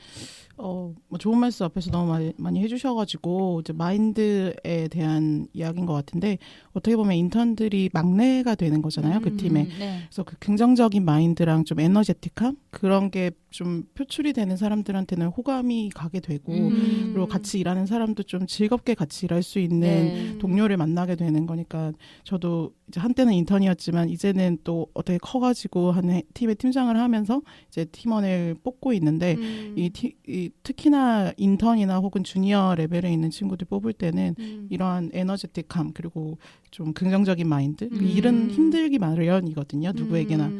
D: 뭐 좋은 말씀 앞에서 너무 많이 해주셔가지고 이제 마인드에 대한 이야기인 것 같은데, 어떻게 보면 인턴들이 막내가 되는 거잖아요, 그 팀에.
A: 네.
D: 그래서 그 긍정적인 마인드랑 좀 에너제틱함 그런 게 좀 표출이 되는 사람들한테는 호감이 가게 되고, 그리고 같이 일하는 사람도 좀 즐겁게 같이 일할 수 있는 동료를 만나게 되는 거니까, 저도 이제 한때는 인턴이었지만 이제는 또 어떻게 커가지고 한 팀의 팀장을 하면서 이제 팀원을 뽑고 있는데, 이 특히나 인턴이나 혹은 주니어 레벨에 있는 친구들 뽑을 때는 이러한 에너제틱함 그리고 좀 긍정적인 마인드, 일은 힘들기 마련이거든요, 누구에게나.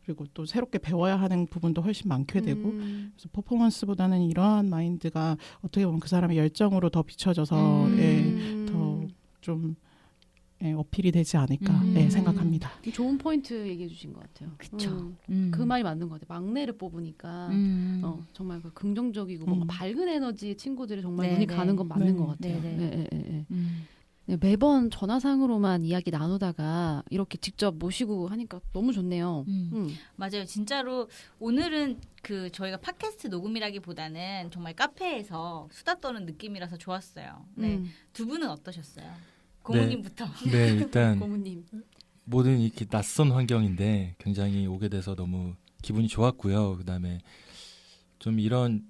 D: 그리고 또 새롭게 배워야 하는 부분도 훨씬 많게 되고, 그래서 퍼포먼스보다는 이러한 마인드가 어떻게 보면 그 사람의 열정으로 더 비춰져서 더 좀 어필이 되지 않을까 생각합니다.
B: 좋은 포인트 얘기해 주신 것 같아요.
A: 그렇죠.
B: 그 말이 맞는 것 같아요. 막내를 뽑으니까 정말 그 긍정적이고 뭔가 밝은 에너지의 친구들이 정말 눈이 가는 건 맞는 것 같아요. 네, 매번 전화상으로만 이야기 나누다가 이렇게 직접 모시고 하니까 너무 좋네요.
A: 맞아요. 진짜로 오늘은 그 저희가 팟캐스트 녹음이라기보다는 정말 카페에서 수다 떠는 느낌이라서 좋았어요. 네. 두 분은 어떠셨어요? 고모님부터.
C: 네, 일단
B: 고모님.
C: 모든 이렇게 낯선 환경인데 굉장히 오게 돼서 너무 기분이 좋았고요. 그다음에 좀 이런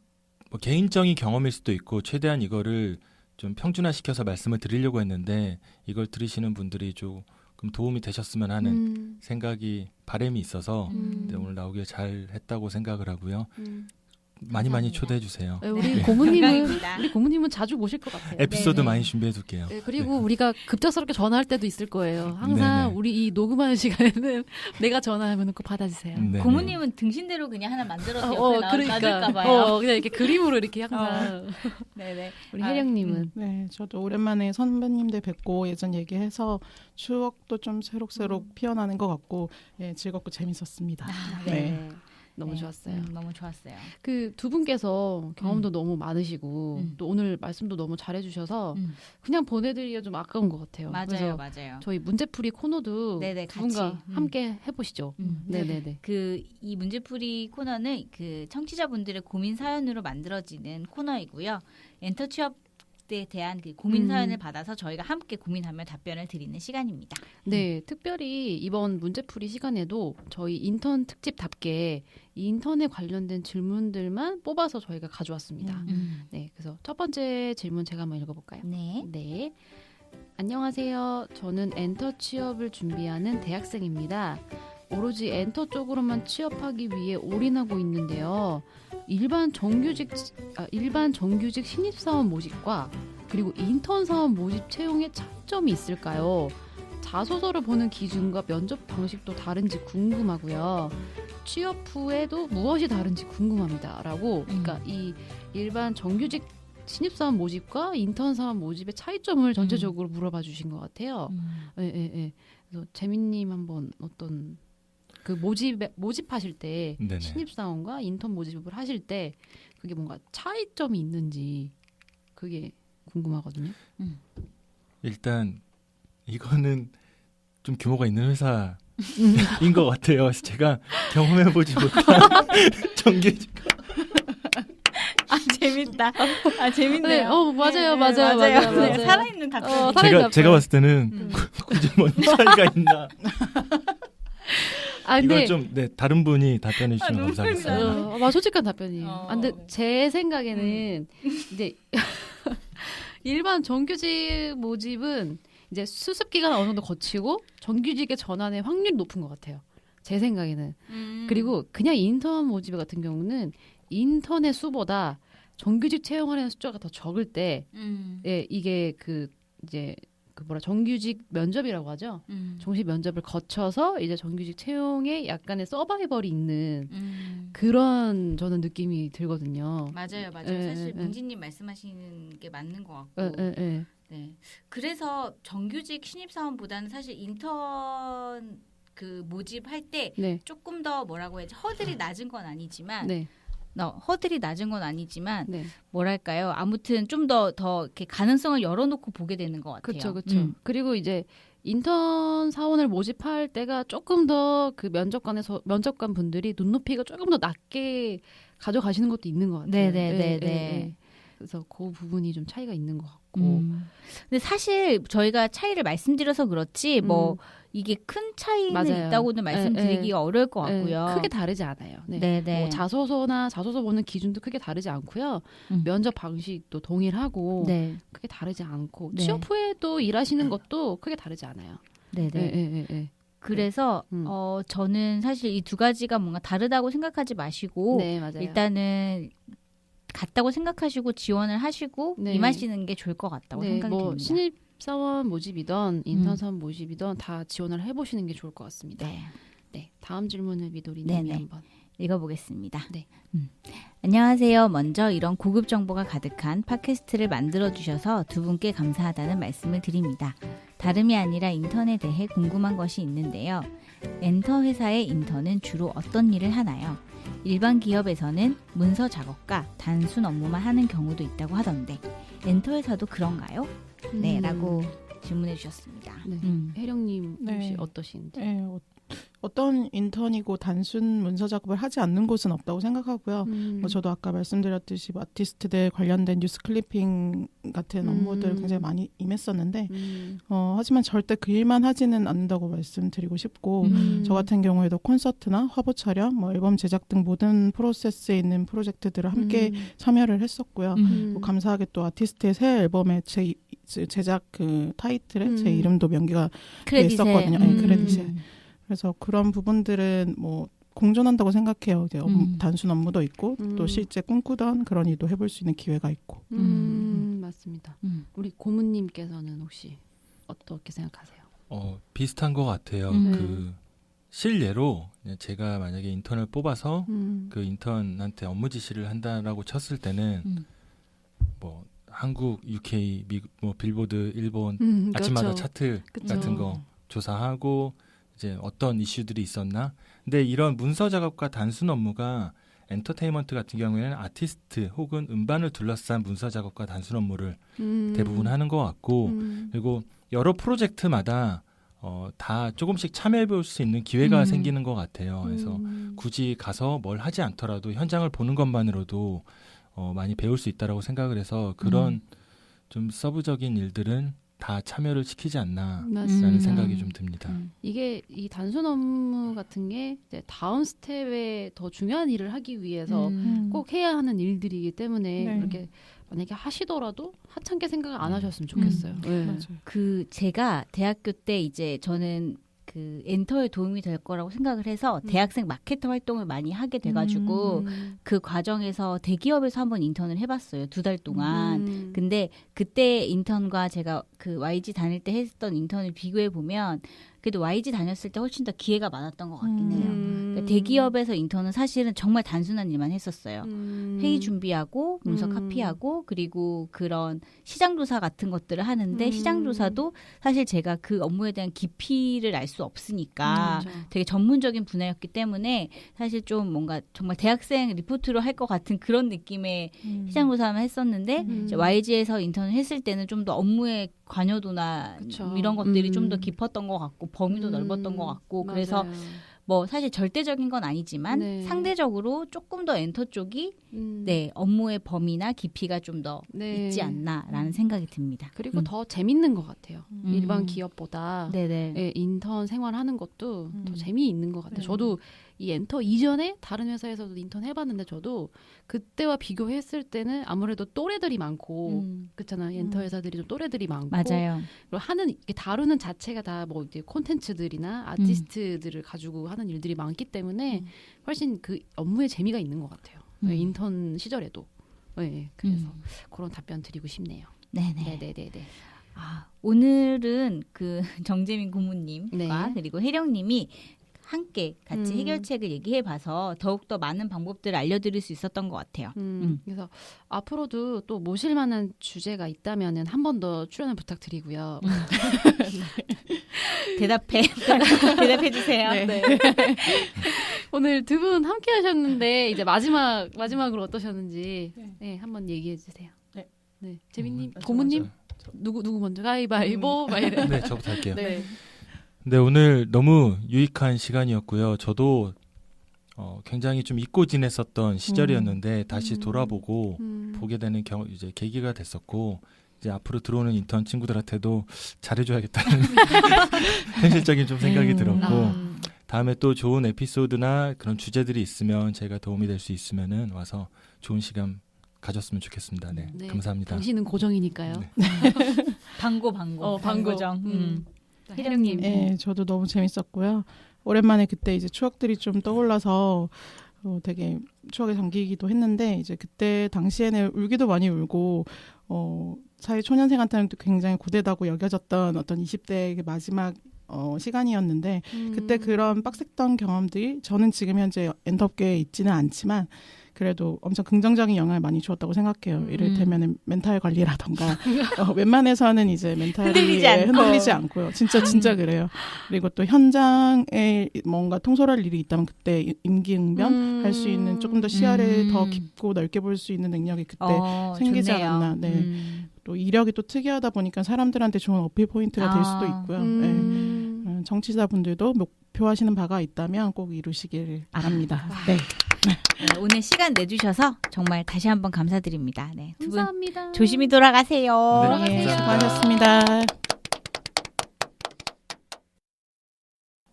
C: 뭐 개인적인 경험일 수도 있고, 최대한 이거를 좀 평준화시켜서 말씀을 드리려고 했는데, 이걸 들으시는 분들이 조금 도움이 되셨으면 하는 생각이, 바람이 있어서 네, 오늘 나오길 잘 했다고 생각을 하고요. 많이 초대해 주세요.
B: 네, 우리 고모님은 자주 모실 것 같아요.
C: 에피소드 많이 준비해 둘게요.
B: 네, 그리고 우리가 급작스럽게 전화할 때도 있을 거예요. 항상 우리 이 녹음하는 시간에는 내가 전화하면 꼭 받아주세요.
A: 고모님은 등신대로 그냥 하나 만들어서 옆에 놔둘까 봐요.
B: 그냥 이렇게 그림으로 이렇게 항상.
A: 네네.
B: 우리 혜령님은?
D: 네, 저도 오랜만에 선배님들 뵙고 예전 얘기해서 추억도 좀 새록새록 피어나는 것 같고, 즐겁고 재밌었습니다.
A: 네.
B: 너무 좋았어요.
A: 너무 좋았어요.
B: 그 두 분께서 경험도 너무 많으시고 또 오늘 말씀도 너무 잘해주셔서 그냥 보내드리기가 좀 아까운 것 같아요.
A: 맞아요, 맞아요.
B: 저희 문제풀이 코너도
A: 네네,
B: 두 분과
A: 같이
B: 함께 해보시죠. 네네네.
A: 이 문제풀이 코너는 그 청취자분들의 고민 사연으로 만들어지는 코너이고요. 엔터 취업에 대한 그 고민 사연을 받아서 저희가 함께 고민하며 답변을 드리는 시간입니다.
B: 네, 특별히 이번 문제풀이 시간에도 저희 인턴 특집답게 이 인턴에 관련된 질문들만 뽑아서 저희가 가져왔습니다. 네, 그래서 첫 번째 질문 제가 한번 읽어볼까요?
A: 네.
B: 안녕하세요. 저는 엔터 취업을 준비하는 대학생입니다. 오로지 엔터 쪽으로만 취업하기 위해 올인하고 있는데요. 일반 정규직 신입사원 모집과 그리고 인턴 사원 모집 채용에 차이점이 있을까요? 자소서를 보는 기준과 면접 방식도 다른지 궁금하고요. 취업 후에도 무엇이 다른지 궁금합니다. 라고 그러니까 이 일반 정규직 신입사원 모집과 인턴 사원 모집의 차이점을 전체적으로 물어봐 주신 것 같아요. 네. 그래서 재민님 한번 어떤 그 모집하실 때
C: 네네.
B: 신입사원과 인턴 모집을 하실 때 그게 뭔가 차이점이 있는지 그게 궁금하거든요.
C: 일단 이거는 좀 규모가 있는 회사인 것 같아요. 제가 경험해보지 못한 정규직.
A: 재밌다. 재밌네요.
B: 네, 맞아요.
A: 네, 살아있는 답변.
C: 제가 봤을 때는 굳이 뭔 차이가 있나.
B: 근데
C: 이걸 좀 다른 분이 답변해 주시면 감사하겠습니다.
B: 솔직한 답변이에요. 근데 제 생각에는 이제 일반 정규직 모집은 이제 수습 기간 어느 정도 거치고 정규직에 전환의 확률이 높은 것 같아요. 제 생각에는. 그리고 그냥 인턴 모집 같은 경우는 인턴의 수보다 정규직 채용하려는 숫자가 더 적을 때, 이게 정규직 면접이라고 하죠. 정식 면접을 거쳐서 이제 정규직 채용에 약간의 서바이벌이 있는 그런 저는 느낌이 들거든요.
A: 맞아요. 사실 민지님 말씀하시는 게 맞는 것 같고. 네. 그래서 정규직 신입사원보다는 사실 인턴 그 모집할 때 조금 더 뭐라고 해야지 허들이 낮은 건 아니지만. 뭐랄까요? 아무튼 좀 더 이렇게 가능성을 열어놓고 보게 되는 것 같아요.
B: 그렇죠. 그리고 이제 인턴 사원을 모집할 때가 조금 더 그 면접관 분들이 눈높이가 조금 더 낮게 가져가시는 것도 있는 것 같아요.
A: 네.
B: 그래서 그 부분이 좀 차이가 있는 것 같고.
A: 근데 사실 저희가 차이를 말씀드려서 그렇지 이게 큰 차이는
B: 맞아요.
A: 있다고는 말씀드리기가 어려울 것 같고요.
B: 크게 다르지 않아요.
A: 네네.
B: 자소서 보는 기준도 크게 다르지 않고요. 면접 방식도 동일하고 크게 다르지 않고 취업 후에도 일하시는 것도 크게 다르지 않아요.
A: 네네. 그래서 저는 사실 이 두 가지가 뭔가 다르다고 생각하지 마시고 일단은 같다고 생각하시고 지원을 하시고 임하시는 게 좋을 것 같다고 생각이 듭니다.
B: 신입사원 모집이든 인턴 사원 모집이든 다 지원을 해보시는 게 좋을 것 같습니다. 네. 다음 질문을 미도리님이 한번
A: 읽어보겠습니다. 안녕하세요. 먼저 이런 고급 정보가 가득한 팟캐스트를 만들어주셔서 두 분께 감사하다는 말씀을 드립니다. 다름이 아니라 인턴에 대해 궁금한 것이 있는데요. 엔터 회사의 인턴은 주로 어떤 일을 하나요? 일반 기업에서는 문서 작업과 단순 업무만 하는 경우도 있다고 하던데 엔터 회사도 그런가요? 네, 라고 질문해 주셨습니다.
B: 혜령님 혹시 어떠신지?
D: 어떤 인턴이고 단순 문서 작업을 하지 않는 곳은 없다고 생각하고요. 저도 아까 말씀드렸듯이 아티스트들 관련된 뉴스 클리핑 같은 업무들 굉장히 많이 임했었는데 하지만 절대 그 일만 하지는 않는다고 말씀드리고 싶고 저 같은 경우에도 콘서트나 화보 촬영, 앨범 제작 등 모든 프로세스에 있는 프로젝트들을 함께 참여를 했었고요. 감사하게 또 아티스트의 새 앨범에 제작 그 타이틀에 제 이름도 명기가 돼 있었거든요. 크레딧에. 그래서 그런 부분들은 공존한다고 생각해요. 이제 단순 업무도 있고 또 실제 꿈꾸던 그런 일도 해볼 수 있는 기회가 있고.
B: 맞습니다. 우리 고문님께서는 혹시 어떻게 생각하세요?
C: 비슷한 것 같아요. 그 실례로 제가 만약에 인턴을 뽑아서 그 인턴한테 업무 지시를 한다라고 쳤을 때는 한국, UK, 미국, 빌보드, 일본 아침마다 차트 같은 거 조사하고 이제 어떤 이슈들이 있었나. 근데 이런 문서 작업과 단순 업무가 엔터테인먼트 같은 경우에는 아티스트 혹은 음반을 둘러싼 문서 작업과 단순 업무를 대부분 하는 것 같고 그리고 여러 프로젝트마다 다 조금씩 참여해 볼 수 있는 기회가 생기는 것 같아요. 그래서 굳이 가서 뭘 하지 않더라도 현장을 보는 것만으로도 많이 배울 수 있다라고 생각을 해서 그런 좀 서브적인 일들은 다 참여를 시키지 않나라는 생각이 좀 듭니다.
B: 이게 이 단순 업무 같은 게 이제 다음 스텝에 더 중요한 일을 하기 위해서 꼭 해야 하는 일들이기 때문에
D: 네.
B: 그렇게 만약에 하시더라도 하찮게 생각을 안 하셨으면 좋겠어요. 네.
D: 맞아요.
A: 그 제가 대학교 때 이제 저는 그 엔터에 도움이 될 거라고 생각을 해서 대학생 마케터 활동을 많이 하게 돼가지고 그 과정에서 대기업에서 한번 인턴을 해봤어요. 2달 동안. 근데 그때 인턴과 제가 그 YG 다닐 때 했던 인턴을 비교해 보면 그래도 YG 다녔을 때 훨씬 더 기회가 많았던 것 같긴 해요. 그러니까 대기업에서 인턴은 사실은 정말 단순한 일만 했었어요. 회의 준비하고 문서 카피하고 그리고 그런 시장조사 같은 것들을 하는데 시장조사도 사실 제가 그 업무에 대한 깊이를 알 수 없으니까
B: 그렇죠.
A: 되게 전문적인 분야였기 때문에 사실 좀 뭔가 정말 대학생 리포트로 할 것 같은 그런 느낌의 시장조사만 했었는데 이제 YG에서 인턴을 했을 때는 좀 더 업무의 관여도나
B: 그쵸.
A: 이런 것들이 좀 더 깊었던 것 같고 범위도 넓었던 것 같고 그래서
B: 맞아요.
A: 뭐 사실 절대적인 건 아니지만
B: 네.
A: 상대적으로 조금 더 엔터 쪽이 네 업무의 범위나 깊이가 좀 더
B: 네.
A: 있지 않나라는 생각이 듭니다.
B: 그리고 더 재밌는 것 같아요. 일반 기업보다
A: 네네.
B: 예, 인턴 생활하는 것도 더 재미있는 것 같아요.
D: 네.
B: 저도 이 엔터 이전에 다른 회사에서도 인턴 해봤는데 저도 그때와 비교했을 때는 아무래도 또래들이 많고 그렇잖아요. 엔터 회사들이 좀 또래들이 많고
A: 맞아요.
B: 그리고 하는 이게 다루는 자체가 다 뭐 이제 콘텐츠들이나 아티스트들을 가지고 하는 일들이 많기 때문에 훨씬 그 업무에 재미가 있는 것 같아요. 네, 인턴 시절에도. 네, 그래서 그런 답변 드리고 싶네요.
A: 네네.
B: 네네네.
A: 아, 오늘은 그 정재민 고모님과
B: 네.
A: 그리고 혜령님이 함께 같이 해결책을 얘기해봐서 더욱더 많은 방법들을 알려드릴 수 있었던 것 같아요.
B: 그래서 앞으로도 또 모실 만한 주제가 있다면은 한 번 더 출연을 부탁드리고요.
A: 대답해 주세요.
D: 네.
B: 오늘 두 분 함께 하셨는데 이제 마지막으로 어떠셨는지 네, 한번 얘기해 주세요. 네. 재민님, 고모님 누구 먼저 가위바위보 막 이래.
C: 네, 저부터 할게요.
B: 네.
C: 네, 오늘 너무 유익한 시간이었고요. 저도 굉장히 좀 잊고 지냈었던 시절이었는데 다시 돌아보고 보게 되는 이제 계기가 됐었고 이제 앞으로 들어오는 인턴 친구들한테도 잘해줘야겠다는 현실적인 좀 생각이 들었고 다음에 또 좋은 에피소드나 그런 주제들이 있으면 제가 도움이 될 수 있으면은 와서 좋은 시간 가졌으면 좋겠습니다. 네,
B: 네.
C: 감사합니다.
B: 당신은 고정이니까요.
C: 네.
A: 방고정. 혜령님.
D: 네, 저도 너무 재밌었고요. 오랜만에 그때 이제 추억들이 좀 떠올라서 되게 추억에 잠기기도 했는데 이제 그때 당시에는 울기도 많이 울고 사회 초년생한테는 또 굉장히 고되다고 여겨졌던 어떤 20대의 마지막 시간이었는데 그때 그런 빡셌던 경험들이 저는 지금 현재 엔터업계에 있지는 않지만 그래도 엄청 긍정적인 영향을 많이 주었다고 생각해요. 이를테면 멘탈 관리라던가 웬만해서는 이제 멘탈이 흔들리지 않고요. 진짜 그래요. 그리고 또 현장에 뭔가 통솔할 일이 있다면 그때 임기응변 할 수 있는 조금 더 시야를 더 깊고 넓게 볼 수 있는 능력이 그때 생기지
A: 좋네요.
D: 않았나. 네. 또 이력이 또 특이하다 보니까 사람들한테 좋은 어필 포인트가 될 수도 있고요. 네. 정치자분들도 목표하시는 바가 있다면 꼭 이루시길 바랍니다. 네.
A: 네, 오늘 시간 내주셔서 정말 다시 한번 감사드립니다. 네, 두 분
B: 감사합니다.
A: 조심히 돌아가세요.
C: 네,
D: 수고하셨습니다.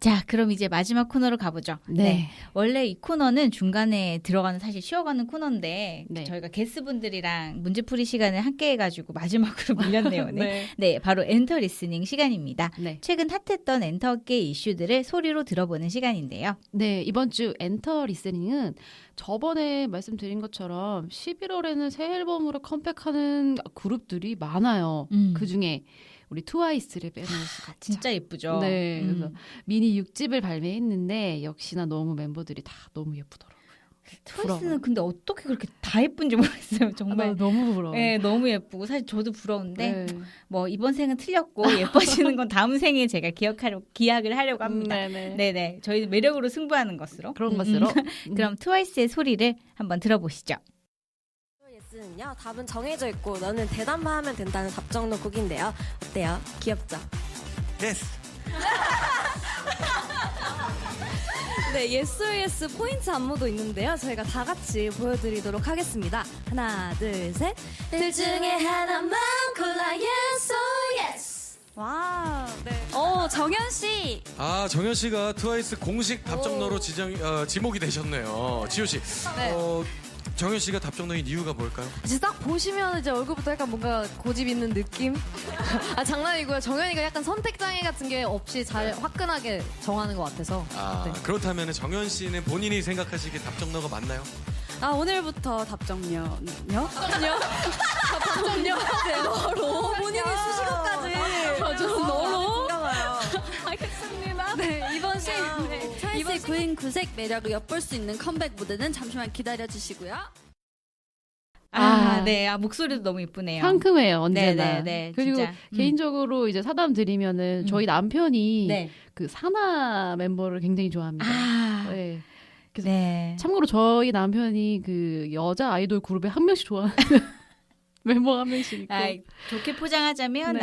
A: 자, 그럼 이제 마지막 코너로 가보죠.
B: 네.
A: 원래 이 코너는 중간에 들어가는 사실 쉬어가는 코너인데
B: 네.
A: 저희가 게스트분들이랑 문제풀이 시간을 함께 해가지고 마지막으로 밀렸네요.
B: 네.
A: 네, 바로 엔터 리스닝 시간입니다.
B: 네.
A: 최근 핫했던 엔터계 이슈들을 소리로 들어보는 시간인데요.
B: 네, 이번 주 엔터 리스닝은 저번에 말씀드린 것처럼 11월에는 새 앨범으로 컴백하는 그룹들이 많아요. 그중에 우리 트와이스를 빼놓을 수가 없죠.
A: 진짜 예쁘죠.
B: 네, 그래서 미니 6집을 발매했는데 역시나 너무 멤버들이 다 너무 예쁘더라고요.
A: 트와이스는 근데 어떻게 그렇게 다 예쁜지 모르겠어요. 정말
B: 너무 부러워.
A: 네, 너무 예쁘고 사실 저도 부러운데 뭐 이번 생은 틀렸고 예뻐지는 건 다음 생에 제가 기약을 하려고 합니다. 네네. 저희 매력으로 승부하는 것으로.
B: 그런 것으로.
A: 그럼 트와이스의 소리를 한번 들어보시죠.
E: 예스는요, 답은 정해져 있고 너는 대답만 하면 된다는 답정너 곡인데요. 어때요? 귀엽죠?
F: 예스.
E: 네, yes or yes 포인트 안무도 있는데요. 저희가 다 같이 보여드리도록 하겠습니다. 하나, 둘, 셋. 둘 중에 하나만 골라 yes or yes. 와, 네. 정현 씨.
F: 아, 정현 씨가 트와이스 공식 답정너로 지목이 되셨네요. 지효 씨.
E: 네.
F: 정현 씨가 답정너인 이유가 뭘까요?
E: 이제 딱 보시면 이제 얼굴부터 약간 뭔가 고집 있는 느낌? 아, 장난이고요. 정현이가 약간 선택장애 같은 게 없이 잘 화끈하게 정하는 것 같아서. 네.
F: 그렇다면 정현 씨는 본인이 생각하시기에 답정너가 맞나요?
E: 아, 오늘부터 답정녀요? 답정녀 하세요. 너로 본인이 수식어까지. 너로? 알겠습니다. 네, 이번 시
G: 트와이스의 구인 구색 매력을 엿볼 수 있는 컴백 무대는 잠시만 기다려주시고요.
A: 네. 목소리도 너무 예쁘네요.
B: 상큼해요, 언제나.
A: 네,
B: 그리고
A: 진짜.
B: 개인적으로 이제 사담 드리면은 저희 남편이 그 사나 멤버를 굉장히 좋아합니다. 네.
A: 네.
B: 참고로 저희 남편이 그 여자 아이돌 그룹에 한 명씩 좋아하는 멤버가 한 명씩 있고.
A: 좋게 포장하자면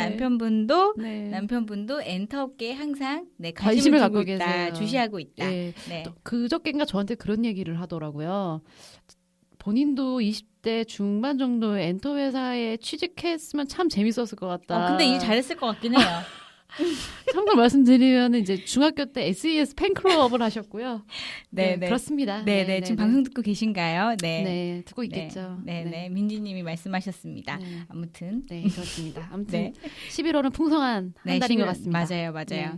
A: 남편분도 엔터업계에 항상
B: 관심을 갖고
A: 있다,
B: 계세요.
A: 주시하고 있다.
B: 네. 그저께인가 저한테 그런 얘기를 하더라고요. 본인도 20대 중반 정도의 엔터 회사에 취직했으면 참 재밌었을 것 같다.
A: 근데 일 잘했을 것 같긴 해요.
B: 참고로 말씀드리면 이제 중학교 때 SES 팬클럽을 하셨고요.
A: 네,
B: 그렇습니다.
A: 네. 지금 방송 듣고 계신가요?
B: 네, 듣고 있겠죠.
A: 네. 민지님이 말씀하셨습니다. 아무튼
B: 그렇습니다. 아무튼 11월은 풍성한 한 달인 것 같습니다.
A: 맞아요.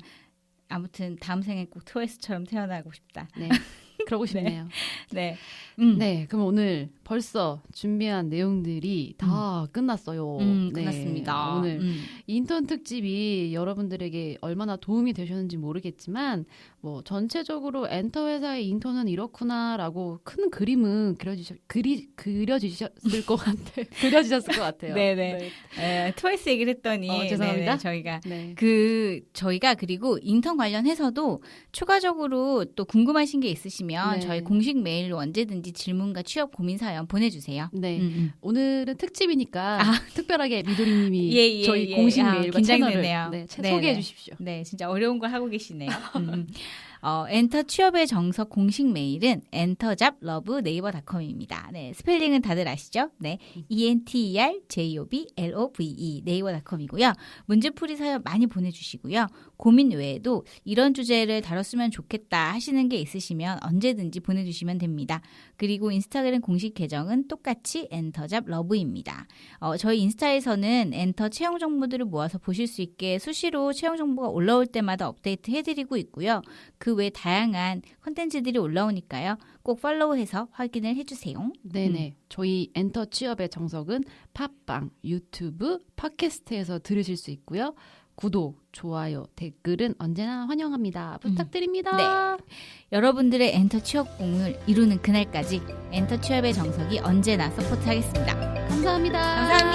A: 아무튼 다음 생에 꼭 트와이스처럼 태어나고 싶다.
B: 네. 그러고 싶네요.
A: 네.
B: 그럼 오늘 벌써 준비한 내용들이 다 끝났어요.
A: 끝났습니다.
B: 오늘 인턴 특집이 여러분들에게 얼마나 도움이 되셨는지 모르겠지만 뭐 전체적으로 엔터 회사의 인턴은 이렇구나라고 큰 그림은 그려지셨을 것 같아요.
A: 네네. 트와이스 얘기를 했더니
B: 죄송합니다.
A: 저희가 저희가 그리고 인턴 관련해서도 추가적으로 또 궁금하신 게 있으시면 저희 공식 메일로 언제든지 질문과 취업 고민 사연 보내주세요.
B: 네. 오늘은 특집이니까 특별하게 미도리님이 저희 공식 메일과 채널을 소개해 주십시오.
A: 네, 진짜 어려운 걸 하고 계시네요. 엔터 취업의 정석 공식 메일은 enterjoblove 네이버닷컴입니다. 네, 스펠링은 다들 아시죠? 네, enterjoblove 네이버닷컴이고요. 문제풀이 사연 많이 보내주시고요. 고민 외에도 이런 주제를 다뤘으면 좋겠다 하시는 게 있으시면 언제든지 보내주시면 됩니다. 그리고 인스타그램 공식 계정은 똑같이 enterjoblove입니다. 저희 인스타에서는 엔터 채용 정보들을 모아서 보실 수 있게 수시로 채용 정보가 올라올 때마다 업데이트 해드리고 있고요. 그 외 다양한 콘텐츠들이 올라오니까요. 꼭 팔로우해서 확인을 해주세요.
B: 네네. 저희 엔터 취업의 정석은 팟빵, 유튜브, 팟캐스트에서 들으실 수 있고요. 구독, 좋아요, 댓글은 언제나 환영합니다. 부탁드립니다.
A: 네. 여러분들의 엔터 취업 꿈을 이루는 그날까지 엔터 취업의 정석이 언제나 서포트하겠습니다.
B: 감사합니다.
A: 감사합니다.